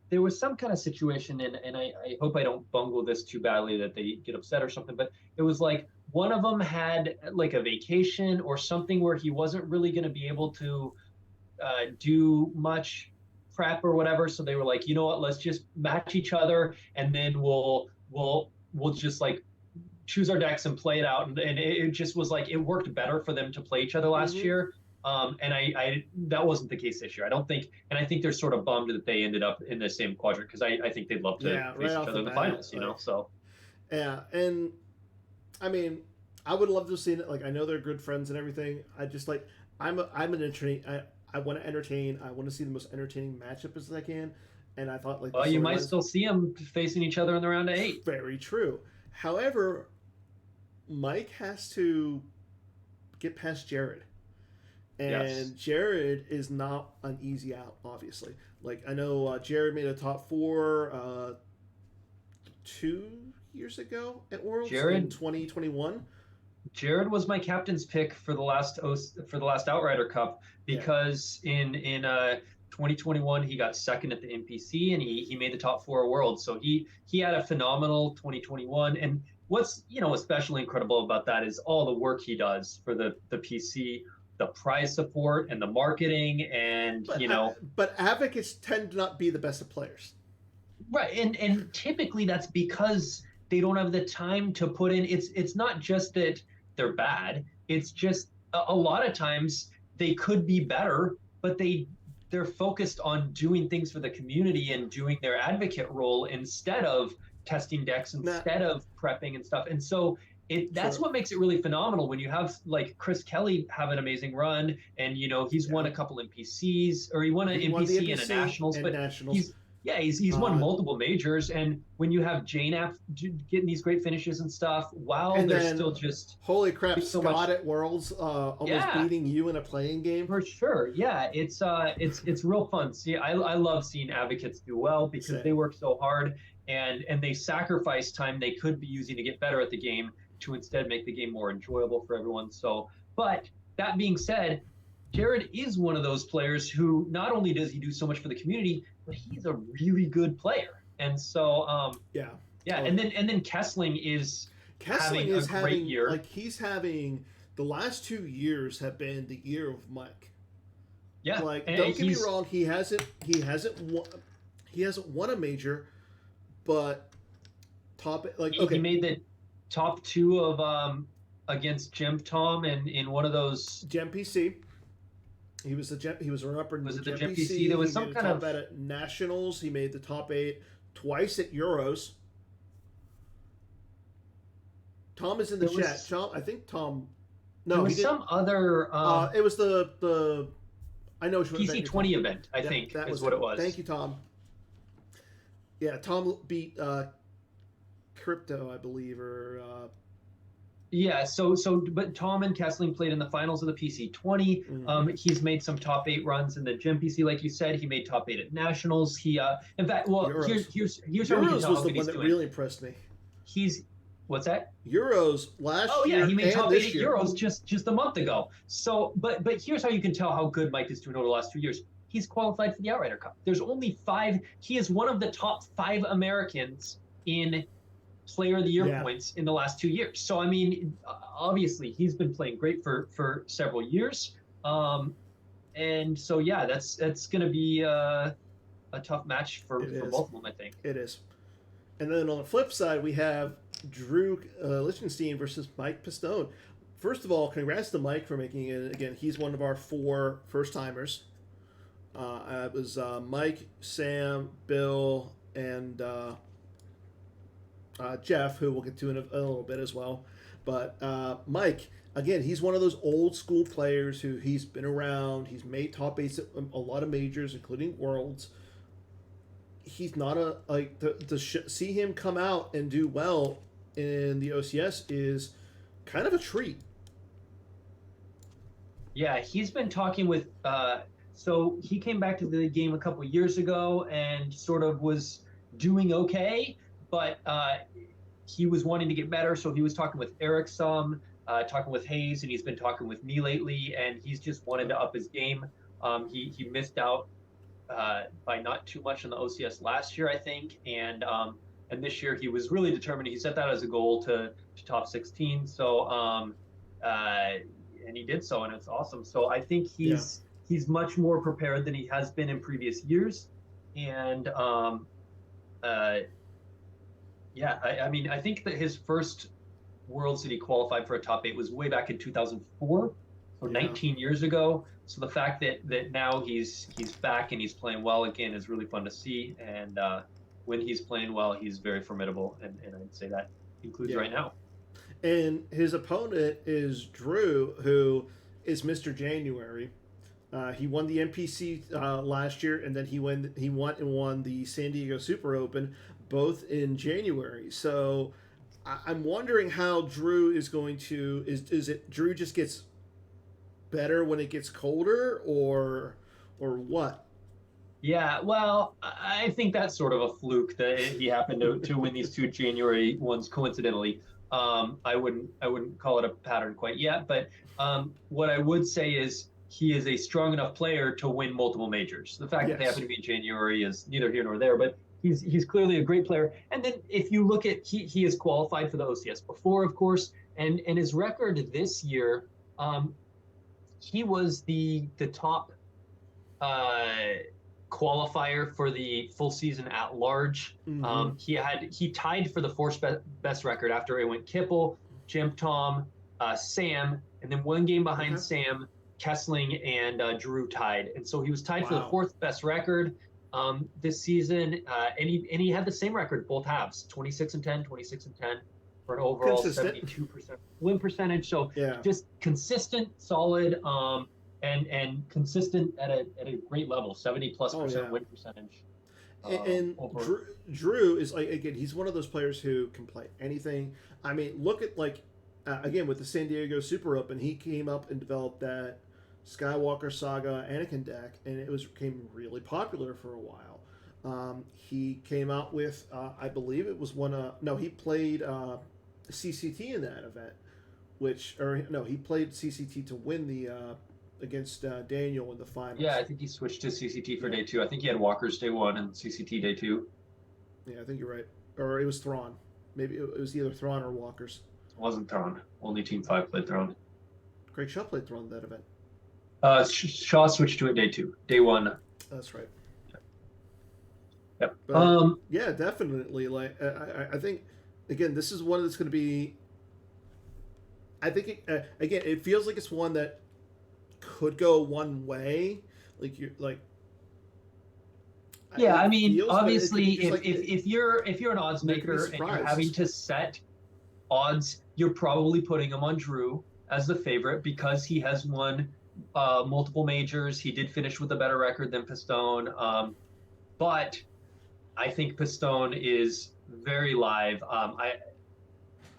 there was some kind of situation, and I hope I don't bungle this too badly that they get upset or something, but it was like one of them had like a vacation or something where he wasn't really going to be able to do much prep or whatever. So they were like, you know what, let's just match each other, and then we'll just like choose our decks and play it out. And it just was like, it worked better for them to play each other last year. And I that wasn't the case this year. I don't think, and I think they're sort of bummed that they ended up in the same quadrant because I think they'd love to face each other in the finals, you know? So,
yeah. And I mean, I would love to see it. Like, I know they're good friends and everything. I just like, I'm an entertain. I want to entertain. I want to see the most entertaining matchup as I can. And I thought, like,
well, you might still see them facing each other in the round of 8.
Very true. However, Mike has to get past Jared. And Jared is not an easy out, obviously. Like, I know Jared made a top 4 2 years ago at Worlds in 2021.
Jared was my captain's pick for the last Outrider Cup because in 2021 he got second at the NPC and he made the top 4 Worlds. So he had a phenomenal 2021. And what's especially incredible about that is all the work he does for the PC, the prize support and the marketing, and
but advocates tend to not be the best of players,
right? And typically that's because they don't have the time to put in. It's not just that they're bad, it's just a lot of times they could be better, but they're focused on doing things for the community and doing their advocate role instead of testing decks, instead of prepping and stuff. And so that's what makes it really phenomenal when you have like Chris Kelly have an amazing run, and he's won a couple NPCs, or he won an NPC and a Nationals, but he's won multiple majors. And when you have Jane getting these great finishes and stuff, while they're still just
holy crap, Scott at Worlds almost beating you in a playing game.
For sure, it's real fun. See, I love seeing advocates do well because they work so hard and they sacrifice time they could be using to get better at the game to instead make the game more enjoyable for everyone. So, but that being said, Jared is one of those players who not only does he do so much for the community, but he's a really good player. And so, and then Kessling is having a great year.
Like, he's having, the last 2 years have been the year of Mike.
Yeah,
like, don't get me wrong, he hasn't won a major, but
he made the top 2 of against Gem Tom and in one of those
Gem PC. He was a runner-up in the
Gem PC. There was some kind of
at Nationals. He made the top 8 twice at Euros. Tom is in the chat. I think Tom. No,
there was some other.
It was the. I know
PC 20 event. I think that was what it was.
Thank you, Tom. Yeah, Tom beat Crypto, I believe, or.
But Tom and Kessling played in the finals of the PC 20. He's made some top 8 runs in the Gem PC, like you said. He made top 8 at Nationals. He, in fact, well,
Euros.
here's
how we can tell was the one that really impressed me.
What's that?
Euros last year. Oh yeah,
he made top 8 at Euros just a month ago. So, but here's how you can tell how good Mike is doing over the last 2 years. He's qualified for the Outrider Cup. There's only 5. He is one of the top 5 Americans in Player of the Year points in the last 2 years. So, I mean, obviously he's been playing great for several years. And so, that's going to be a tough match for both of them, I think.
It is. And then on the flip side, we have Drew Lichtenstein versus Mike Pistone. First of all, congrats to Mike for making it. Again, he's one of our 4 first-timers. It was Mike, Sam, Bill, and Jeff, who we'll get to in a little bit as well. But Mike, again, he's one of those old-school players who he's been around. He's made top 8s at a lot of majors, including Worlds. He's not see him come out and do well in the OCS is kind of a treat.
Yeah, he's been talking with so he came back to the game a couple years ago and sort of was doing okay, but he was wanting to get better, so he was talking with Eric some, talking with Hayes, and he's been talking with me lately, and he's just wanted to up his game. He missed out by not too much in the OCS last year, I think, and this year he was really determined. He set that as a goal to top 16. So and he did so, and it's awesome. So I think he's much more prepared than he has been in previous years, and I mean, I think that his first Worlds that he qualified for a top 8 was way back in 2004, so
Yeah.
19 years ago. So the fact that now he's back and he's playing well again is really fun to see. And when he's playing well, he's very formidable, and I'd say that includes right now.
And his opponent is Drew, who is Mr. January. He won the NPC last year, and then he won the San Diego Super Open, both in January. So I'm wondering how Drew is going to is it Drew just gets better when it gets colder, or what?
Yeah, well, I think that's sort of a fluke that he happened to win these 2 January ones coincidentally. I wouldn't call it a pattern quite yet, but what I would say is he is a strong enough player to win multiple majors. The fact that they happen to be in January is neither here nor there, but he's clearly a great player. And then if you look at he has qualified for the OCS before, of course, and his record this year, he was the top qualifier for the full season at large. He tied for the fourth best record after it went Kipple, Jim Tom, Sam, and then one game behind Sam, Kessling, and Drew tied. And so he was tied for the fourth best record this season. And he had the same record both halves, 26-10, 26-10 for an overall 72% win percentage. So just consistent, solid, and consistent at a great level, 70+% win percentage.
And Drew is like, again, he's one of those players who can play anything. I mean, look at again with the San Diego Super Open, he came up and developed that Skywalker Saga Anakin deck, and it became really popular for a while. He came out with, I believe it was he played CCT in that event, he played CCT to win the against Daniel in the finals.
Yeah, I think he switched to CCT for day 2. I think he had Walker's day 1 and CCT day 2.
Yeah, I think you're right. Or it was Thrawn. Maybe it was either Thrawn or Walker's.
It wasn't Thrawn. Only Team 5 played Thrawn.
Craig Shaw played Thrawn that event.
Shaw switched to it day 2. Day 1.
That's right.
Yep.
But, yeah, definitely. Like I think, again, this is one that's going to be. I think again, it feels like it's one that could go one way.
Yeah, I mean, obviously, if you're an odds maker and you're having to set odds, you're probably putting him on Drew as the favorite because he has won multiple majors. He did finish with a better record than Pistone, but I think Pistone is very live.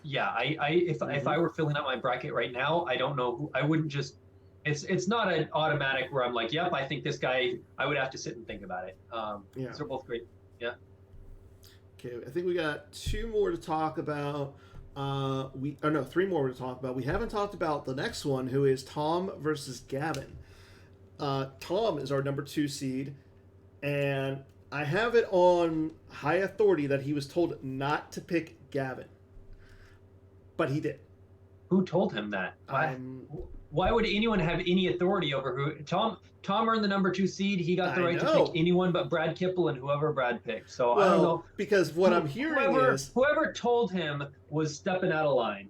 If I were filling out my bracket right now, I don't know who I wouldn't just. It's not an automatic where I'm like, yep, I think this guy. I would have to sit and think about it. They're both great. Yeah.
Okay, I think we got 2 more to talk about. 3 more to talk about. We haven't talked about the next one, who is Tom versus Gavin. Tom is our number 2 seed, and I have it on high authority that he was told not to pick Gavin, but he did.
Who told him that? Why would anyone have any authority over who? Tom earned the number 2 seed. He got the right to pick anyone but Brad Kipple and whoever Brad picked. So I don't know.
Because what I'm hearing is
whoever told him was stepping out of line.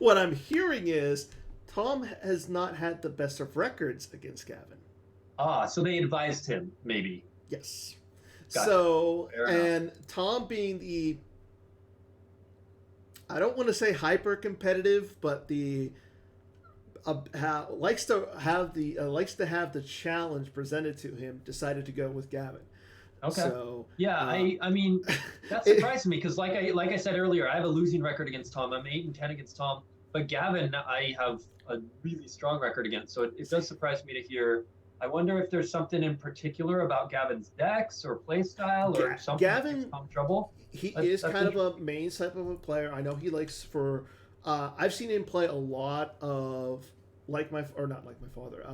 What I'm hearing is Tom has not had the best of records against Gavin.
So they advised him, maybe.
Yes. So, and Tom being the, I don't want to say hyper competitive, but the likes to have the challenge presented to him, decided to go with Gavin.
Okay.
So,
yeah, I mean that surprised me because like I said earlier, I have a losing record against Tom. I'm 8-10 against Tom, but Gavin I have a really strong record against. So it does surprise me to hear. I wonder if there's something in particular about Gavin's decks or play style or something that makes Tom trouble.
He is kind of a main type of a player. I know he likes for. I've seen him play a lot of not like my father.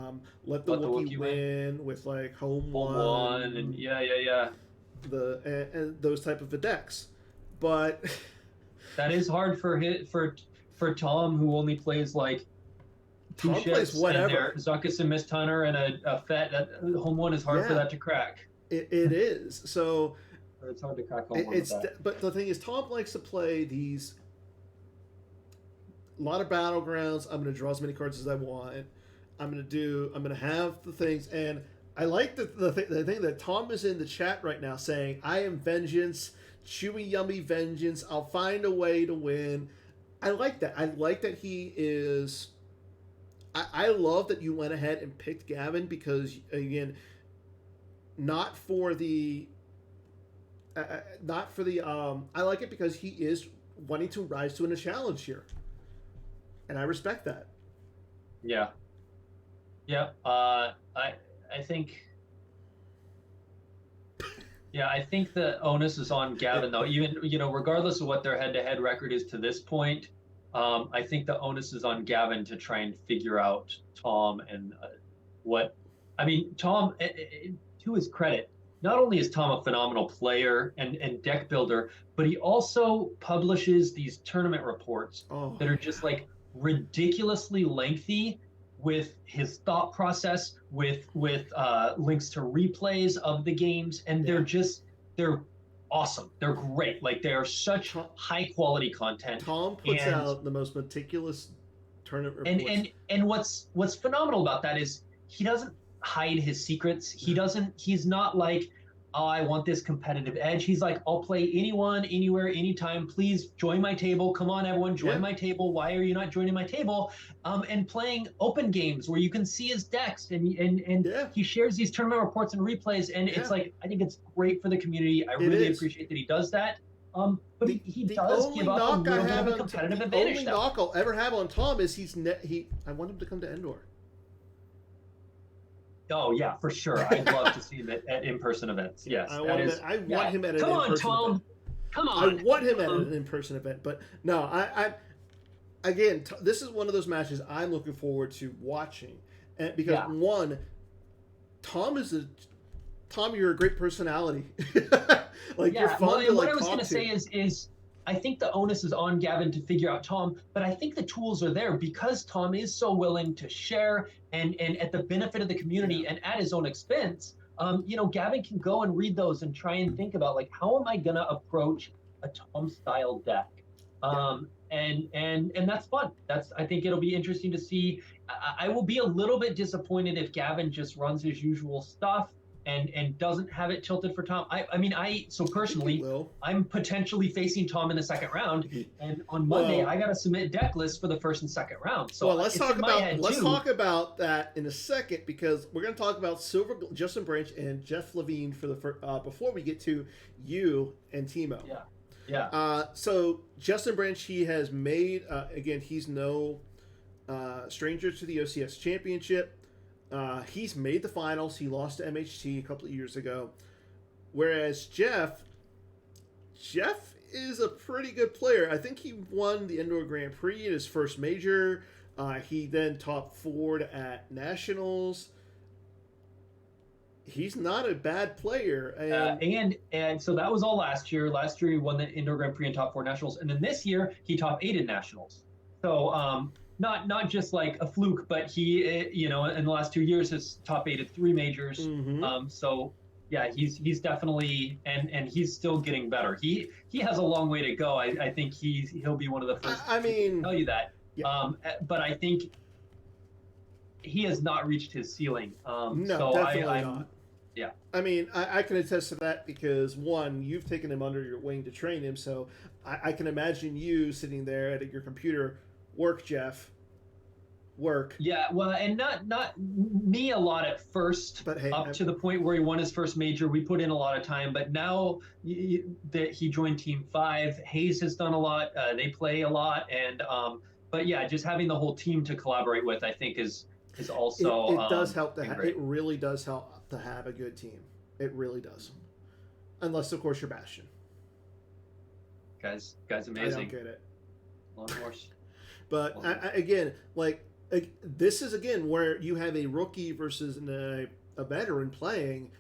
Let the Wookiee win with like home one
and
and those type of decks, but
that is hard for Tom, who only plays like two ships, whatever. Zuckuss and Mist Hunter and a Fett. That home one is hard for that to crack.
It is so.
It's hard to crack home one.
But the thing is, Tom likes to play these a lot of battlegrounds. I'm going to draw as many cards as I want. I'm going to have the things. And I like the thing that Tom is in the chat right now saying, I am vengeance, chewy, yummy vengeance. I'll find a way to win. I like that. I like that he is. I love that you went ahead and picked Gavin because, again, not for the. I like it because he is wanting to rise to a challenge here, and I respect that.
Yeah. I think. Yeah, I think the onus is on Gavin though. Even regardless of what their head-to-head record is to this point, I think the onus is on Gavin to try and figure out Tom and what. I mean, Tom, to his credit, not only is Tom a phenomenal player and deck builder, but he also publishes these tournament reports that are just like ridiculously lengthy with his thought process, with links to replays of the games, and they're awesome. They're great. Like they are such high quality content.
Tom puts out the most meticulous tournament reports.
And what's phenomenal about that is he doesn't hide his secrets. He's not like, oh, I want this competitive edge. He's like, I'll play anyone, anywhere, anytime. Please join my table. Come on, everyone, join my table. Why are you not joining my table? And playing open games where you can see his decks and he shares these tournament reports and replays. And it's like, I think it's great for the community. I really appreciate that he does that. But he does give up a little bit of a competitive advantage.
The only knock I'll ever have on Tom is I want him to come to Endor.
Oh yeah, for sure. I'd love to see him at in-person events. Yes,
I want him at an in-person event.
Come on, Tom. Come on.
I want him at an in-person event, but no, I again, this is one of those matches I'm looking forward to watching, and because one, Tom, you're a great personality. You're fun to
what I was going to say is I think the onus is on Gavin to figure out Tom, but I think the tools are there because Tom is so willing to share and at the benefit of the community and at his own expense. Gavin can go and read those and try and think about like, how am I going to approach a Tom style deck? And that's fun. I think it'll be interesting to see. I will be a little bit disappointed if Gavin just runs his usual stuff and doesn't have it tilted for Tom. So personally, I'm potentially facing Tom in the second round, and on Monday I got to submit deck lists for the first and second round. So
let's talk about that in a second because we're going to talk about Justin Branch and Jeff Levine for the before we get to you and Timo. So Justin Branch, he has made again. He's no stranger to the OCS championship. He's made the finals. He lost to MHT a couple of years ago. Whereas Jeff is a pretty good player. I think he won the Indoor Grand Prix in his first major. He then top 4 at Nationals. He's not a bad player.
And so that was all last year. Last year he won the Indoor Grand Prix and top 4 Nationals. And then this year he top 8 in Nationals. So not just like a fluke, but he, in the last 2 years has top 8 at 3 majors. So yeah, he's definitely, and he's still getting better. He has a long way to go. I think he'll be one of the first to tell you that. Yeah. But I think he has not reached his ceiling.
Definitely not.
Yeah.
I mean, I can attest to that because one, you've taken him under your wing to train him. So I can imagine you sitting there at your computer. Work, Jeff. Work. Yeah, well, and not me a lot at first, but hey, to the point where he won his first major, we put in a lot of time. But now that he joined Team 5, Hayes has done a lot. They play a lot, and but yeah, just having the whole team to collaborate with, I think, is also it does help to have. It really does help to have a good team. It really does, unless of course you're Bastion.
Guys, amazing.
I don't get it.
Long horse.
But again, this is again where you have a rookie versus a veteran playing,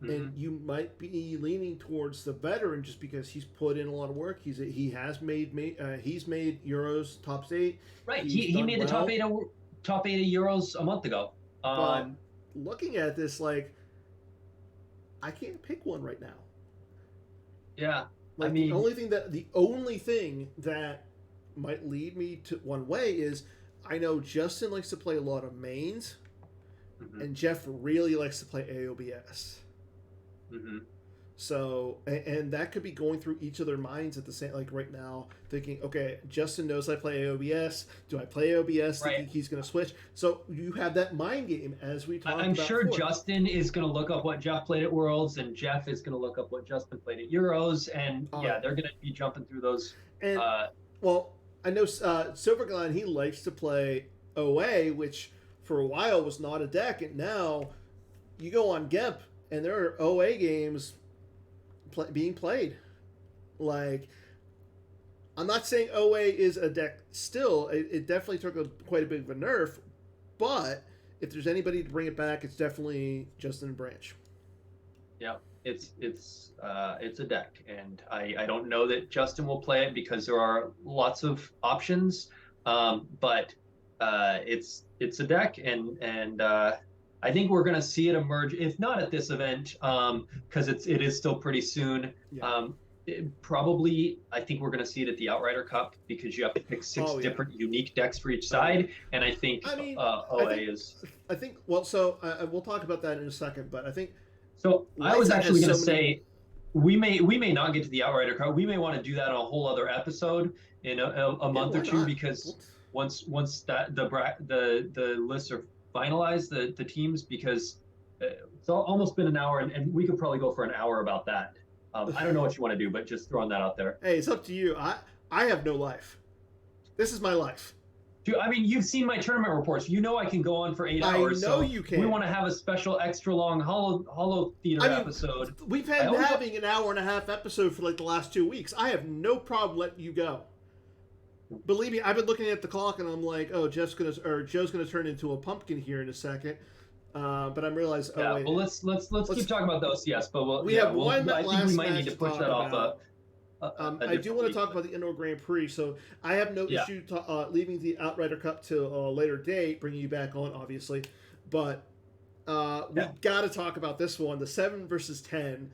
and you might be leaning towards the veteran just because he's put in a lot of work. He's made Euros top 8.
Right, he made the top 8 of Euros a month ago.
But looking at this, I can't pick one right now.
Yeah,
the only thing that might lead me to one way is I know Justin likes to play a lot of mains, and Jeff really likes to play AOBS. So, and that could be going through each of their minds at the same, like right now, thinking, okay, Justin knows I play AOBS. Do I play AOBS?
Right.
Thinking he's going to switch. So you have that mind game as we talked about.
I'm sure
before.
Justin is going to look up what Jeff played at Worlds, and Jeff is going to look up what Justin played at Euros, and they're going to be jumping through those.
And well, I know Silverglen, he likes to play OA, which for a while was not a deck, and now you go on GEMP and there are OA games being played. Like, I'm not saying OA is a deck still. It definitely took quite a bit of a nerf, but if there's anybody to bring it back, it's definitely Justin Branch.
Yeah, it's a deck, and I don't know that Justin will play it because there are lots of options, but it's a deck, and I think we're going to see it emerge, if not at this event, because it is still pretty soon. Yeah. Probably, I think we're going to see it at the Outrider Cup because you have to pick six different unique decks for each side, and I think OA is.
I think well, so we'll talk about that in a second, but I think.
So I was actually going to say, we may not get to the Outrider Cup. We may want to do that on a whole other episode in a month or two not? Because once that the lists are finalized, the teams, because it's almost been an hour, and we could probably go for an hour about that. I don't know what you want to do, but just throwing that out there.
Hey, it's up to you. I have no life. This is my life.
Dude, I mean, you've seen my tournament reports. You know I can go on for 8 hours.
I know you can.
We want to have a special extra long Holotheatre episode.
We've been having an hour and a half episode for like the last 2 weeks. I have no problem letting you go. Believe me, I've been looking at the clock and I'm like, oh, Joe's gonna turn into a pumpkin here in a second. But I'm realizing,
well, let's keep talking about the OCS. But
I think
we might need to push that off.
I do want to talk about the Indoor Grand Prix, so I have no issue leaving the Outrider Cup to a later date, bringing you back on, obviously. But we got to talk about this one, the 7 versus 10.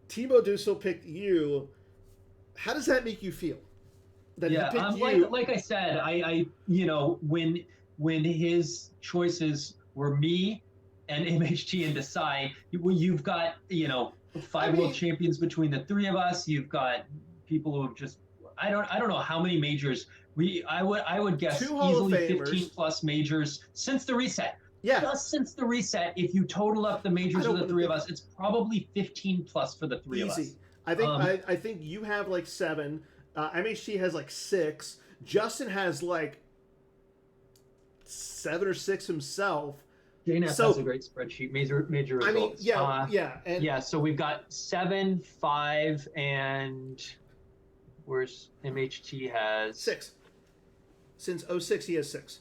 Timo Dussel picked you. How does that make you feel? That he picked you?
Like I said, I when his choices were me and MHT and Desai, you've got 5 world champions between the three of us. You've got people who have just I don't know how many majors I would guess easily 15 plus majors since the reset.
Yeah.
Just since the reset, if you total up the majors of the three of us, it's probably 15 plus for the three of us.
I think you have like 7. MHT has like 6. Justin has like 7 or 6 himself.
JNF has a great spreadsheet. Major results.
I mean,
so we've got 7, 5, and where's MHT has
6. Since 06, he has 6.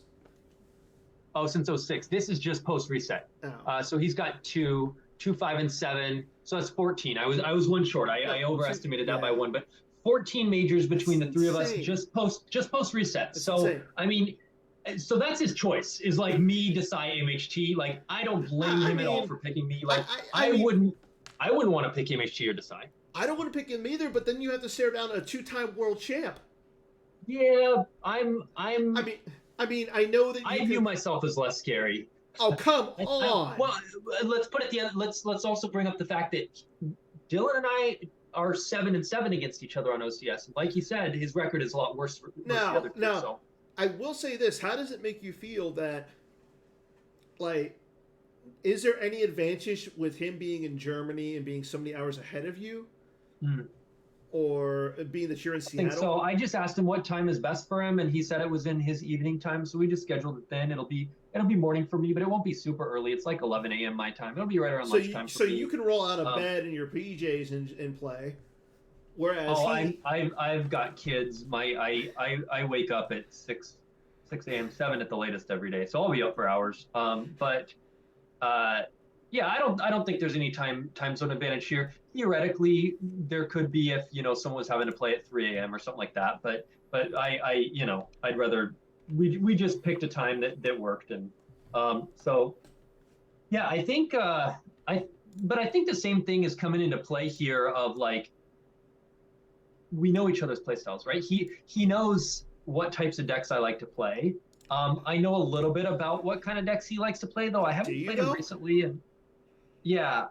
Oh, since 06. This is just post reset. Oh. So he's got 2, 5, and 7. So that's 14. I was 1 short. I overestimated that by 1, but 14 majors between the three of us just post reset. That's insane. I mean. So that's his choice, is like me decide MHT. Like, I don't blame him at all for picking me. Like, I wouldn't want to pick MHT or decide.
I don't want to pick him either, but then you have to stare down a 2-time world champ.
Yeah, I
mean, I know that
I view myself as less scary.
Oh, come on.
Well, let's put it the let's also bring up the fact that Dylan and I are 7-7 against each other on OCS. Like you said, his record is a lot worse for the other two. So.
I will say this. How does it make you feel that, like, is there any advantage with him being in Germany and being so many hours ahead of you? Or being that you're in Seattle?
I think so. I just asked him what time is best for him, and he said it was in his evening time, so we just scheduled it then. It'll be morning for me, but it won't be super early. It's like 11 a.m. my time. It'll be right around lunchtime for me. So you
can roll out of bed in your PJs and play. Whereas
I've got kids. I wake up at 6 a.m., 7 at the latest every day, so I'll be up for hours. But I don't think there's any time zone advantage here. Theoretically, there could be if someone was having to play at 3 a.m. or something like that. But I'd rather we just picked a time that worked, and I think I think the same thing is coming into play here of like. We know each other's play styles, right? He knows what types of decks I like to play. I know a little bit about what kind of decks he likes to play, though I haven't played him recently. And yeah,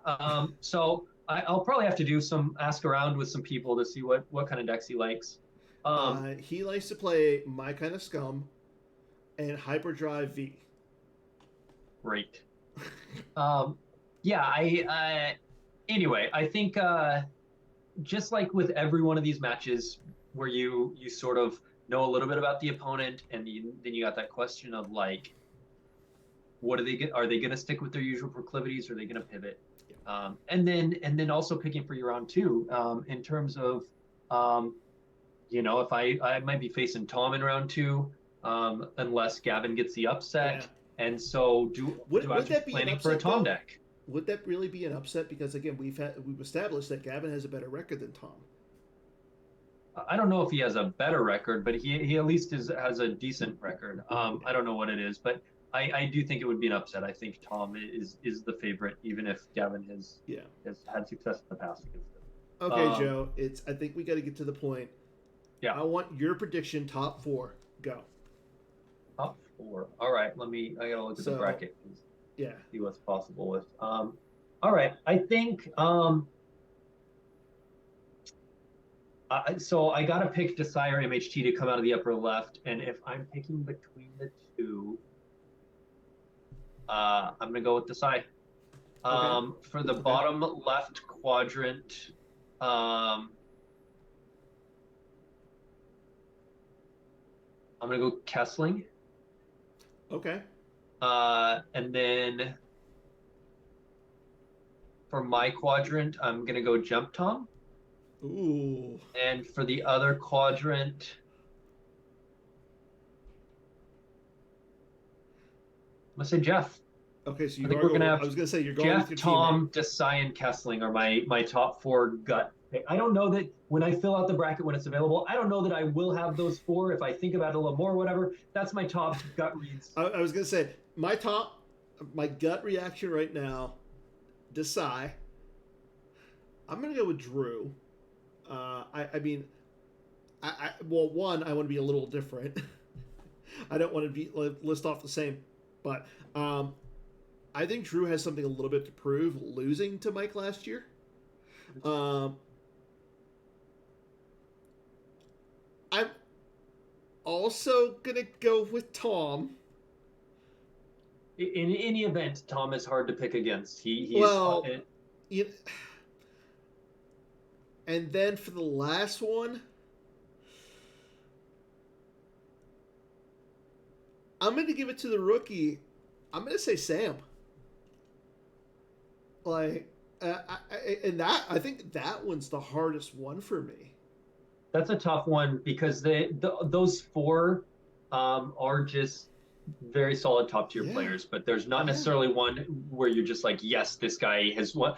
so I'll probably have to do ask around with some people to see what kind of decks he likes.
He likes to play My Kind of Scum and Hyperdrive V.
Great. Yeah, anyway, I think just like with every one of these matches where you sort of know a little bit about the opponent, and then you got that question of like, what are they going to stick with their usual proclivities, or are they going to pivot? And then also picking for your round two, in terms of if I might be facing Tom in round two, unless Gavin gets the upset. Yeah. And so would I be planning for a Tom deck?
Would that really be an upset? Because again, we've established that Gavin has a better record than Tom.
I don't know if he has a better record, but he at least has a decent record. I don't know what it is, but I do think it would be an upset. I think Tom is the favorite, even if Gavin has had success in the past against him.
Okay, Joe. I think we got to get to the point.
Yeah.
I want your prediction. Top 4. Go.
Top 4. All right. I gotta look at the bracket.
Yeah.
See what's possible with. All right. I think. So I gotta pick Desai or MHT to come out of the upper left, and if I'm picking between the two, I'm gonna go with Desai. Okay. For the bottom left quadrant, I'm gonna go Kessling.
Okay.
And then for my quadrant, I'm gonna go Jump Tom.
Ooh.
And for the other quadrant, I'm gonna say Jeff.
Okay, so we're gonna have. I was gonna say you're going
Jeff,
with your
Tom, Desai, and Kessling are my top 4 gut pick. I don't know that when I fill out the bracket when it's available, I don't know that I will have those 4 if I think about it a little more, whatever. That's my top gut reads.
I was gonna say my gut reaction right now, Desai. I'm gonna go with Drew. I mean, well, one, I want to be a little different. I don't want to list off the same, but I think Drew has something a little bit to prove, losing to Mike last year. I'm also gonna go with Tom.
In any event, Tom is hard to pick against.
And then for the last one, I'm going to give it to the rookie. I'm going to say Sam. I think that one's the hardest one for me.
That's a tough one because those 4 are just very solid top tier players, but there's not necessarily one where you're just like, yes, this guy has won.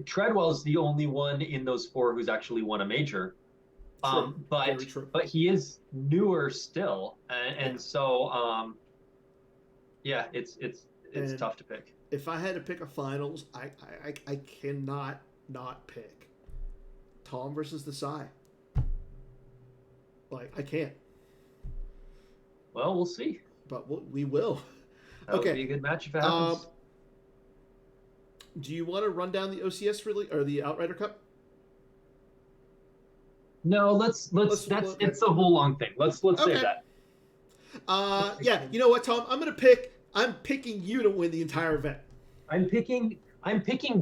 Treadwell's the only one in those 4 who's actually won a major, but he is newer still, and so it's tough to pick.
If I had to pick a finals, I cannot not pick Tom versus Desai. I can't.
Well, we'll see.
But we will.
That would be a good match if it happens.
Do you want to run down the OCS or the Outrider Cup?
No, let's it's a whole long thing. Let's save that.
Yeah, you know what, Tom? I'm picking you to win the entire event.
I'm picking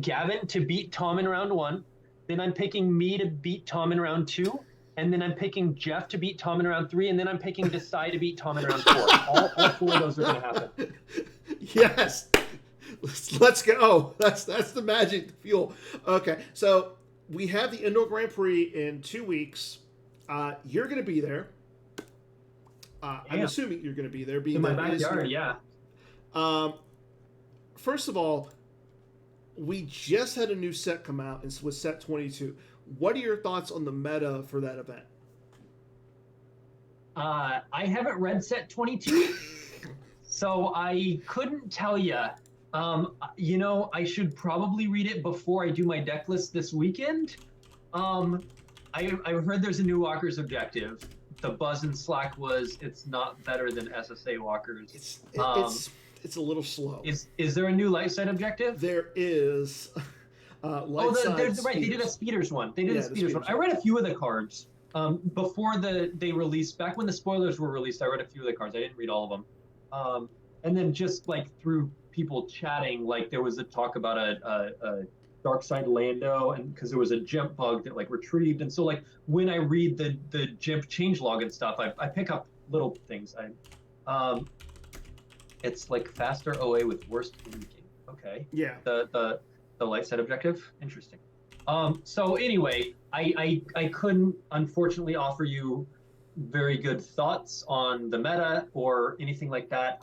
Gavin to beat Tom in round 1. Then I'm picking me to beat Tom in round 2. And then I'm picking Jeff to beat Tom in round 3. And then I'm picking Desai to beat Tom in round 4. All 4 of those are going to happen.
Yes. Let's go. That's the magic fuel. Okay, so we have the Indoor Grand Prix in 2 weeks. You're going to be there. I'm assuming you're going to be there.
In my backyard, yeah.
First of all, we just had a new set come out with set 22. What are your thoughts on the meta for that event?
I haven't read set 22, so I couldn't tell you. I should probably read it before I do my deck list this weekend. I heard there's a new Walker's Objective, the buzz in Slack was it's not better than SSA walkers.
It's a little slow.
Is there a new light side objective?
There is.
Right. They did a speeders one. I read a few of the cards before they released. Back when the spoilers were released, I read a few of the cards. I didn't read all of them. And then just like through people chatting, like there was a talk about a dark side Lando, and because there was a gemp bug that like retrieved, and so like when I read the gemp changelog and stuff, I pick up little things. It's like faster OA with worst leaking. Okay.
Yeah.
The light side objective. Interesting. So anyway, I couldn't unfortunately offer you very good thoughts on the meta or anything like that.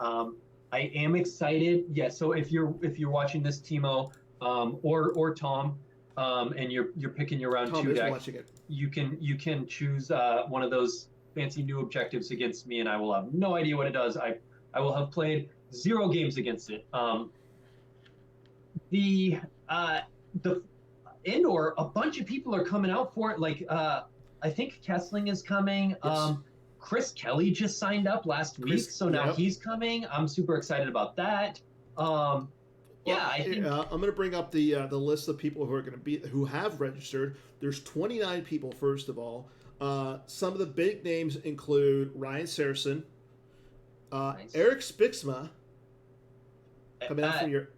I am excited. Yeah. So if you're watching this, Timo, or Tom, and you're picking your round
Tom
2 deck,
watching it.
you can choose one of those fancy new objectives against me, and I will have no idea what it does. I will have played 0 games against it. The indoor, a bunch of people are coming out for it. Like I think Kessling is coming.
Yes.
Chris Kelly just signed up last week, so now he's coming. I'm super excited about that. I think
I'm going to bring up the list of people who have registered. There's 29 people. First of all, some of the big names include Ryan Saracen,
nice.
Eric Spixma, coming out from your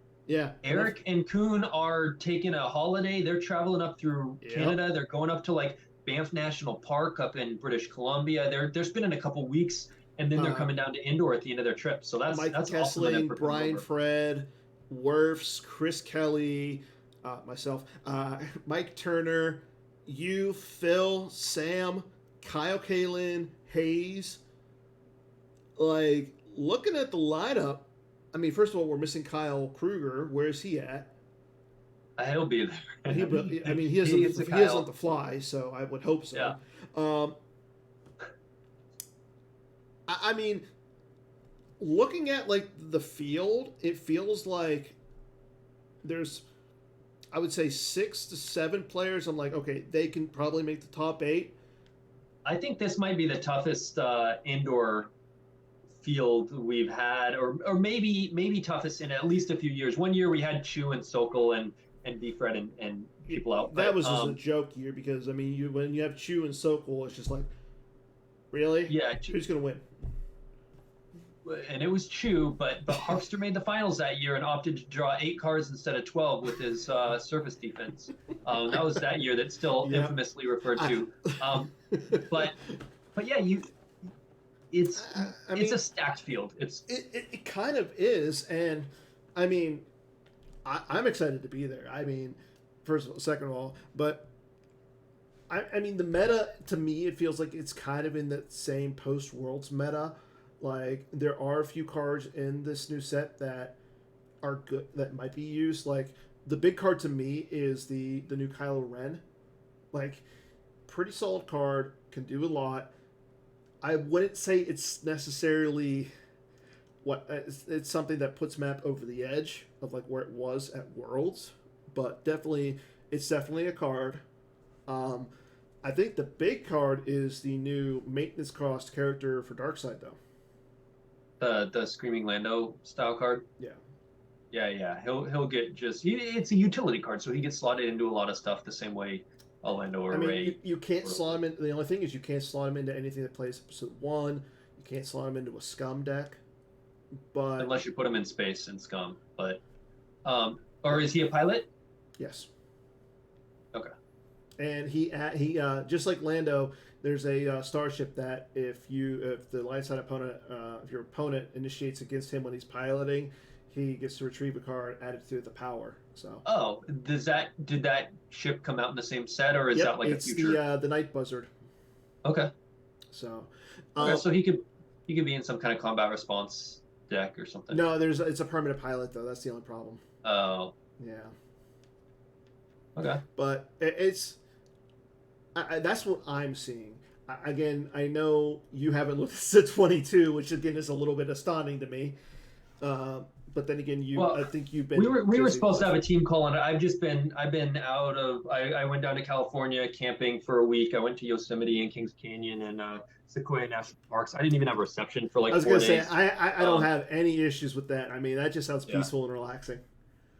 Eric and Kuhn are taking a holiday. They're traveling up through Canada. They're going up to like Banff National Park up in British Columbia. They're spending a couple weeks, and then they're coming down to indoor at the end of their trip. So that's
Mike
that's
Kessling,
awesome.
Brian Fred, Werfs, Chris Kelly, myself, Mike Turner, you, Phil, Sam, Kyle Kalin, Hayes. Like, looking at the lineup, I mean, first of all, we're missing Kyle Kruger. Where's he at?
He'll be there.
He isn't the fly, so I would hope so.
Yeah.
I mean, looking at like the field, it feels like there's, I would say 6 to 7 players. I'm like, okay, they can probably make the top 8.
I think this might be the toughest indoor field we've had, or maybe toughest in at least a few years. One year we had Chu and Sokol and B-Fred and people out.
That was just a joke year because, I mean, when you have Chu and Sokol, it's just like, really?
Yeah.
Who's going to win?
And it was Chu, but Harpster made the finals that year and opted to draw 8 cards instead of 12 with his surface defense. That was that year that's still infamously referred to. But yeah, it's a stacked field.
It kind of is, and I mean, I'm excited to be there. I mean, second of all, but I mean the meta to me, it feels like it's kind of in that same post Worlds meta. Like, there are a few cards in this new set that are good, that might be used. Like, the big card to me is the new Kylo Ren. Like, pretty solid card, can do a lot. I wouldn't say it's necessarily it's something that puts map over the edge of like where it was at Worlds, but it's definitely a card. I think the big card is the new maintenance cost character for Darkseid, though.
The Screaming Lando style card. Yeah. He'll get it's a utility card, so he gets slotted into a lot of stuff the same way Lando or Ray.
You can't slot him in. The only thing is you can't slot him into anything that plays episode 1. You can't slot him into a Scum deck, but
unless you put him in space and Scum. But or is he a pilot?
Yes.
Okay.
And he just like Lando, there's a starship that if the light side opponent, if your opponent initiates against him when he's piloting, he gets to retrieve a card, add it to the power. So.
Oh, did that ship come out in the same set, or is that like a future?
It's the Night Buzzard.
Okay.
So.
So he could be in some kind of combat response deck or something.
No, it's a permanent pilot though. That's the only problem.
Oh.
Yeah.
Okay.
But it's. That's what I'm seeing. Again, I know you haven't looked at 22, which again is a little bit astounding to me. But then again, I think you've been.
We were supposed to have a team call on it. I've been out of. I went down to California camping for a week. I went to Yosemite and Kings Canyon, and Sequoia National Parks. I didn't even have reception for like
I was
4
gonna say
days.
I don't have any issues with that. I mean, that just sounds
Yeah.
peaceful and relaxing.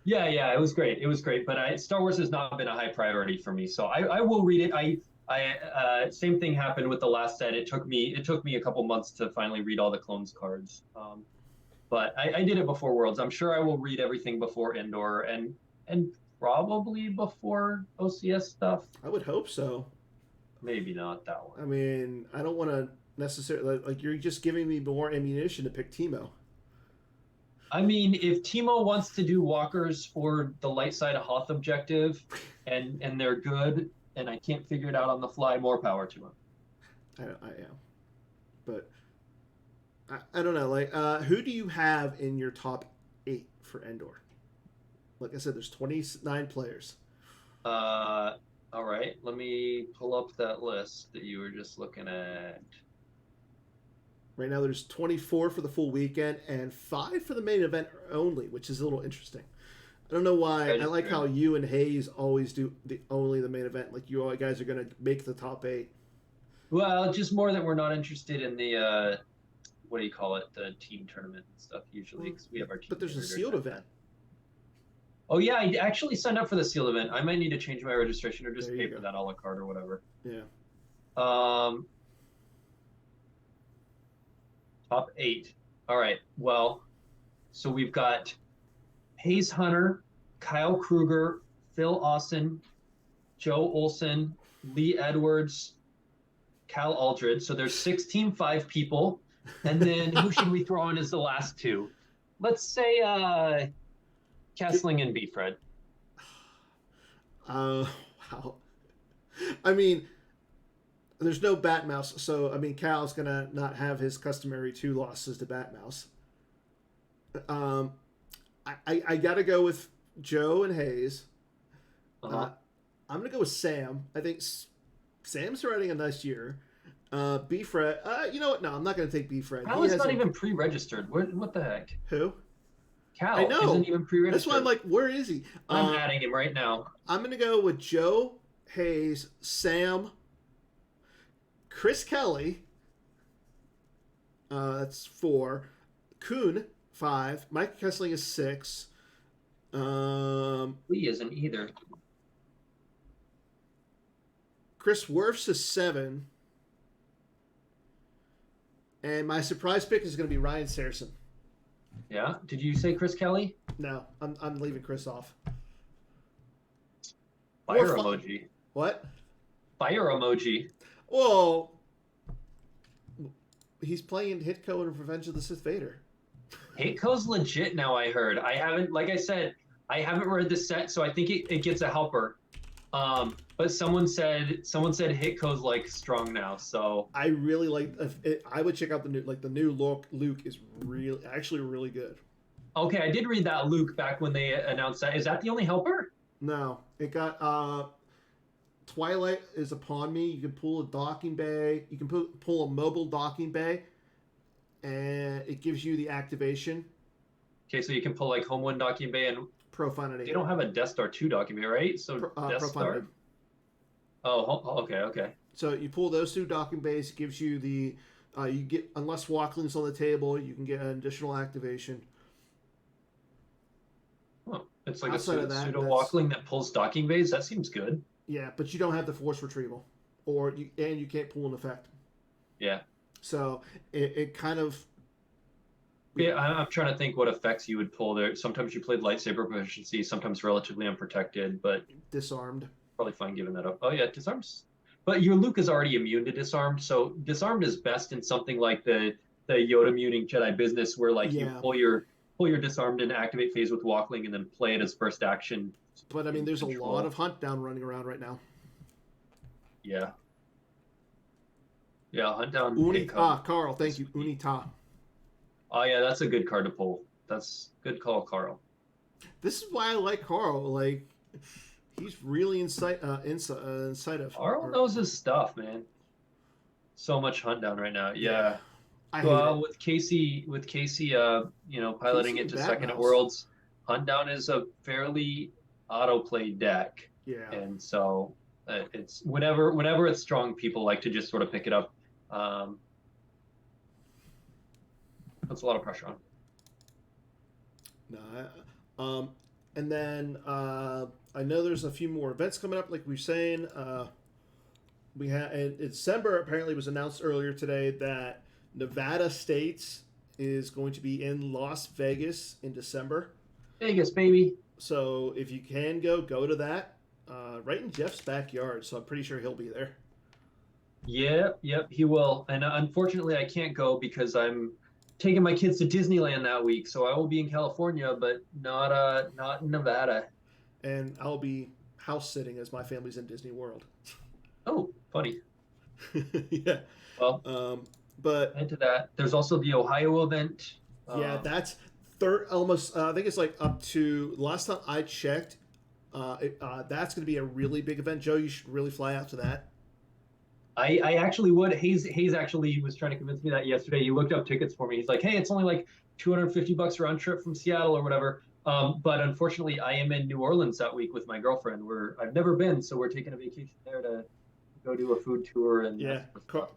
Yeah, it was great. It was great, but Star Wars has not been a high priority for me, so I will read it. Same thing happened with the last set. It took me a couple months to finally read all the Clones cards, but I did it before Worlds. I'm sure I will read everything before Indoor and probably before OCS stuff.
I would hope so.
Maybe not that
I
one.
mean, I don't want to necessarily like you're just giving me more ammunition to pick Timo.
I mean, if Timo wants to do walkers for the light side of Hoth objective, and they're good, and I can't figure it out on the fly, more power to him.
I am, but I don't know. Like, who do you have in your top 8 for Endor? Like I said, there's 29 players.
All right, let me pull up that list that you were just looking at.
Right now, there's 24 for the full weekend and 5 for the main event only, which is a little interesting. I don't know why. I like how you and Hayes always do only the main event. Like you all guys are going to make the top 8.
Well, just more that we're not interested in the what do you call it, the team tournament and stuff usually, because we have our team.
But there's a sealed event.
Oh yeah, I actually signed up for the sealed event. I might need to change my registration or just
There
pay
you
for
go.
that a la carte or whatever.
Yeah.
Top 8. All right. Well, so we've got Hayes Hunter, Kyle Kruger, Phil Austin, Joe Olson, Lee Edwards, Cal Aldred. So there's 6 Team 5 people. And then who should we throw in as the last 2? Let's say Kessling and Beefred.
Wow. I mean, there's no Batmouse, so I mean, Cal's gonna not have his customary 2 losses to Batmouse. I gotta go with Joe and Hayes.
Uh-huh.
I'm gonna go with Sam. I think Sam's having a nice year. B-Fred. You know what? No, I'm not gonna take B-Fred.
Cal is not even pre-registered. What the heck?
Who?
Cal
I know.
isn't even pre-registered.
That's why I'm like, where is he?
I'm adding him right now.
I'm gonna go with Joe, Hayes, Sam, Chris Kelly. That's 4. Kuhn, 5. Mike Kessling is 6.
Lee isn't either.
Chris Werfs is 7. And my surprise pick is going to be Ryan Saracen.
Yeah. Did you say Chris Kelly?
No, I'm leaving Chris off.
Fire emoji.
What?
Fire emoji.
Well, he's playing Hitko in Revenge of the Sith Vader.
Hitko's legit now, I heard. I haven't, like I said, I haven't read the set, so I think it gets a helper. But someone said Hitko's like strong now, so
I really like. I would check out the new Luke is actually really good.
Okay, I did read that Luke back when they announced that. Is that the only helper?
No, it got Twilight is upon me. You can pull a docking bay. You can pull a mobile docking bay, and it gives you the activation.
Okay, so you can pull like Homeland docking bay and
Profanity.
they don't have a Death Star 2 docking bay, right? So Death
Profanity.
Star. Oh, okay.
So you pull those 2 docking bays. It gives you the you get, unless Walkling's on the table, you can get an additional activation.
Oh, it's like
Outside
a
of that,
pseudo Walkling that pulls docking bays. That seems good.
Yeah, but you don't have the force retrieval, and you can't pull an effect.
Yeah.
So it kind of.
Yeah, I'm trying to think what effects you would pull there. Sometimes you played lightsaber proficiency, sometimes relatively unprotected, but
Disarmed.
probably fine giving that up. Oh yeah, disarms. But your Luke is already immune to disarmed, so disarmed is best in something like the Yoda muting Jedi business, where like you pull your disarmed and activate phase with Walkling, and then play it as first action.
But I mean, there's a lot of Hunt Down running around right now.
Yeah. Yeah, Hunt Down.
Carl, thank you. Unita.
Oh yeah, that's a good card to pull. That's good call, Carl.
This is why I like Carl. Like, he's really incisive.
Carl knows his stuff, man. So much Hunt Down right now. Yeah.
Well,
with Casey, piloting it to second at
Badmouse.
Worlds, Hunt Down is a fairly autoplay deck.
Yeah.
And so it's whenever it's strong, people like to just sort of pick it up. Puts a lot of pressure on.
No, and then I know there's a few more events coming up, like we were saying. We had in December. Apparently, it was announced earlier today that Nevada States is going to be in Las Vegas in December.
Vegas, baby.
So if you can go to that. Right in Jeff's backyard, so I'm pretty sure he'll be there.
Yep, he will. And unfortunately, I can't go because I'm taking my kids to Disneyland that week. So I will be in California, but not in Nevada.
And I'll be house sitting as my family's in Disney World.
Oh, funny.
Yeah.
Well,
but
into that. There's also the Ohio event.
Yeah, that's third. Almost. I think it's like up to last time I checked. That's going to be a really big event. Joe, you should really fly out to that.
I actually would. Hayes actually was trying to convince me that yesterday. He looked up tickets for me. He's like, hey, it's only like $250 round trip from Seattle or whatever. But unfortunately, I am in New Orleans that week with my girlfriend. I've never been, so we're taking a vacation there to go do a food tour. And
yeah,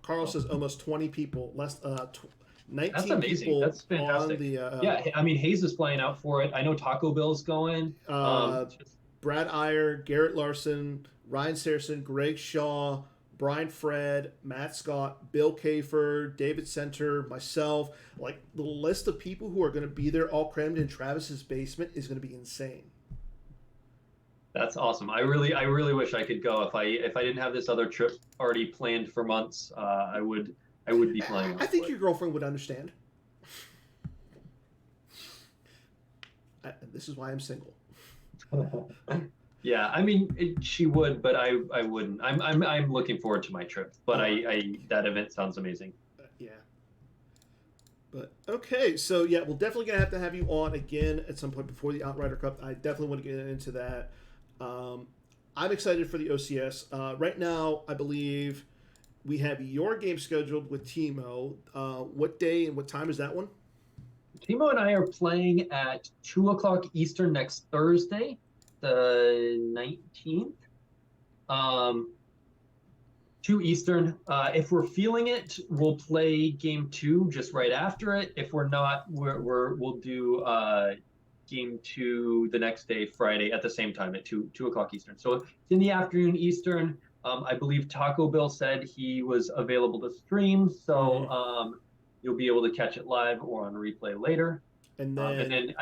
Carl says almost 20 people. 19
That's amazing.
people.
That's fantastic.
On the,
yeah, I mean, Hayes is flying out for it. I know Taco Bell's going.
Brad Iyer, Garrett Larson, Ryan Saracen, Greg Shaw, Brian Fred, Matt Scott, Bill Kafer, David Center, myself. Like, the list of people who are going to be there all crammed in Travis's basement is going to be insane.
That's awesome. I really wish I could go. If I didn't have this other trip already planned for months, I would be flying.
I think your girlfriend would understand. This is why I'm single.
Yeah, I mean, she would, but I wouldn't. I'm looking forward to my trip, but that event sounds amazing.
Yeah. But okay, so yeah, we're definitely gonna have you on again at some point before the Outrider Cup. I definitely want to get into that. I'm excited for the OCS. Right now, I believe we have your game scheduled with Timo. What day and what time is that one?
Timo and I are playing at 2:00 Eastern next Thursday, the 19th. 2 Eastern. If we're feeling it, we'll play game 2 just right after it. If we're not, we'll do game 2 the next day, Friday, at the same time at 2:00 Eastern. So it's in the afternoon Eastern. I believe Taco Bill said he was available to stream, so you'll be able to catch it live or on replay later. And then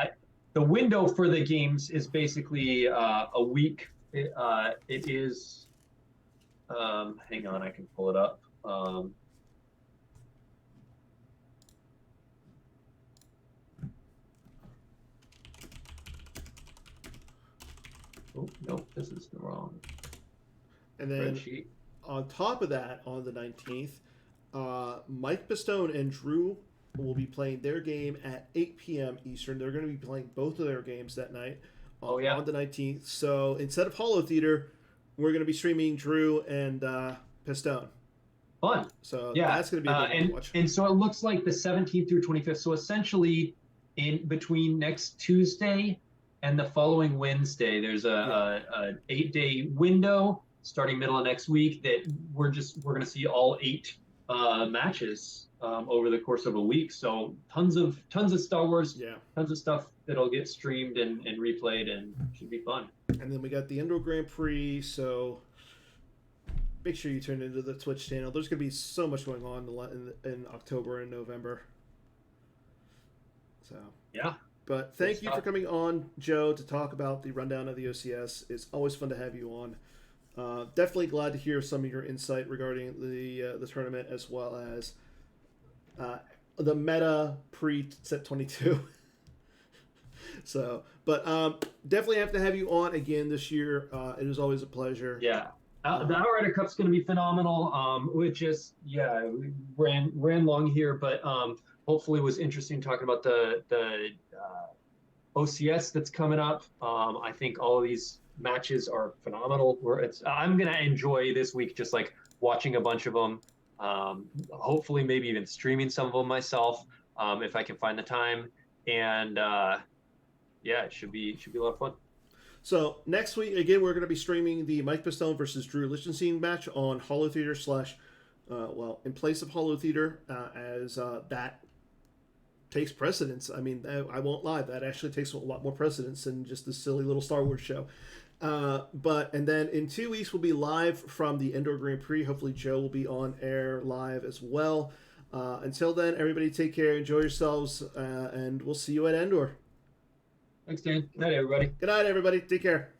the window for the games is basically a week. It is. Hang on, I can pull it up. Oh nope, this is the wrong.
And then on top of that, on the 19th, Mike Pistone and Drew will be playing their game at 8 p.m. Eastern. They're going to be playing both of their games that night on the 19th. So instead of Holotheatre, we're going to be streaming Drew and Pistone.
Fun.
So that's going to be a good one to watch.
And so it looks like the 17th through 25th. So essentially, in between next Tuesday and the following Wednesday, there's an 8-day window starting middle of next week that we're going to see all 8 matches over the course of a week. So tons of Star Wars, tons of stuff that'll get streamed and replayed, and should be fun.
And then we got the Indoor Grand Prix, so make sure you turn into the Twitch channel. There's going to be so much going on in October and November. So
yeah.
But thank you for coming on, Joe, to talk about the rundown of the OCS. It's always fun to have you on. Definitely glad to hear some of your insight regarding the tournament, as well as the meta pre-set 22. So, but definitely have to have you on again this year. It is always a pleasure.
Yeah. The Outrider Cup's going to be phenomenal. Which is, we ran long here, but hopefully was interesting talking about the OCS that's coming up. I think all of these matches are phenomenal. I'm going to enjoy this week just like watching a bunch of them. Hopefully maybe even streaming some of them myself if I can find the time. And it should be a lot of fun.
So next week, again, we're going to be streaming the Mike Pistone versus Drew Lichtenstein match on Holotheatre well, in place of Holotheatre, as that takes precedence. I mean, I won't lie, that actually takes a lot more precedence than just this silly little Star Wars show. And then in 2 weeks we'll be live from the Indoor Grand Prix. Hopefully Joe will be on air live as well. Until then, everybody take care, enjoy yourselves, and we'll see you at Endor.
Thanks, Dan. Good night, everybody.
Good night, everybody. Take care.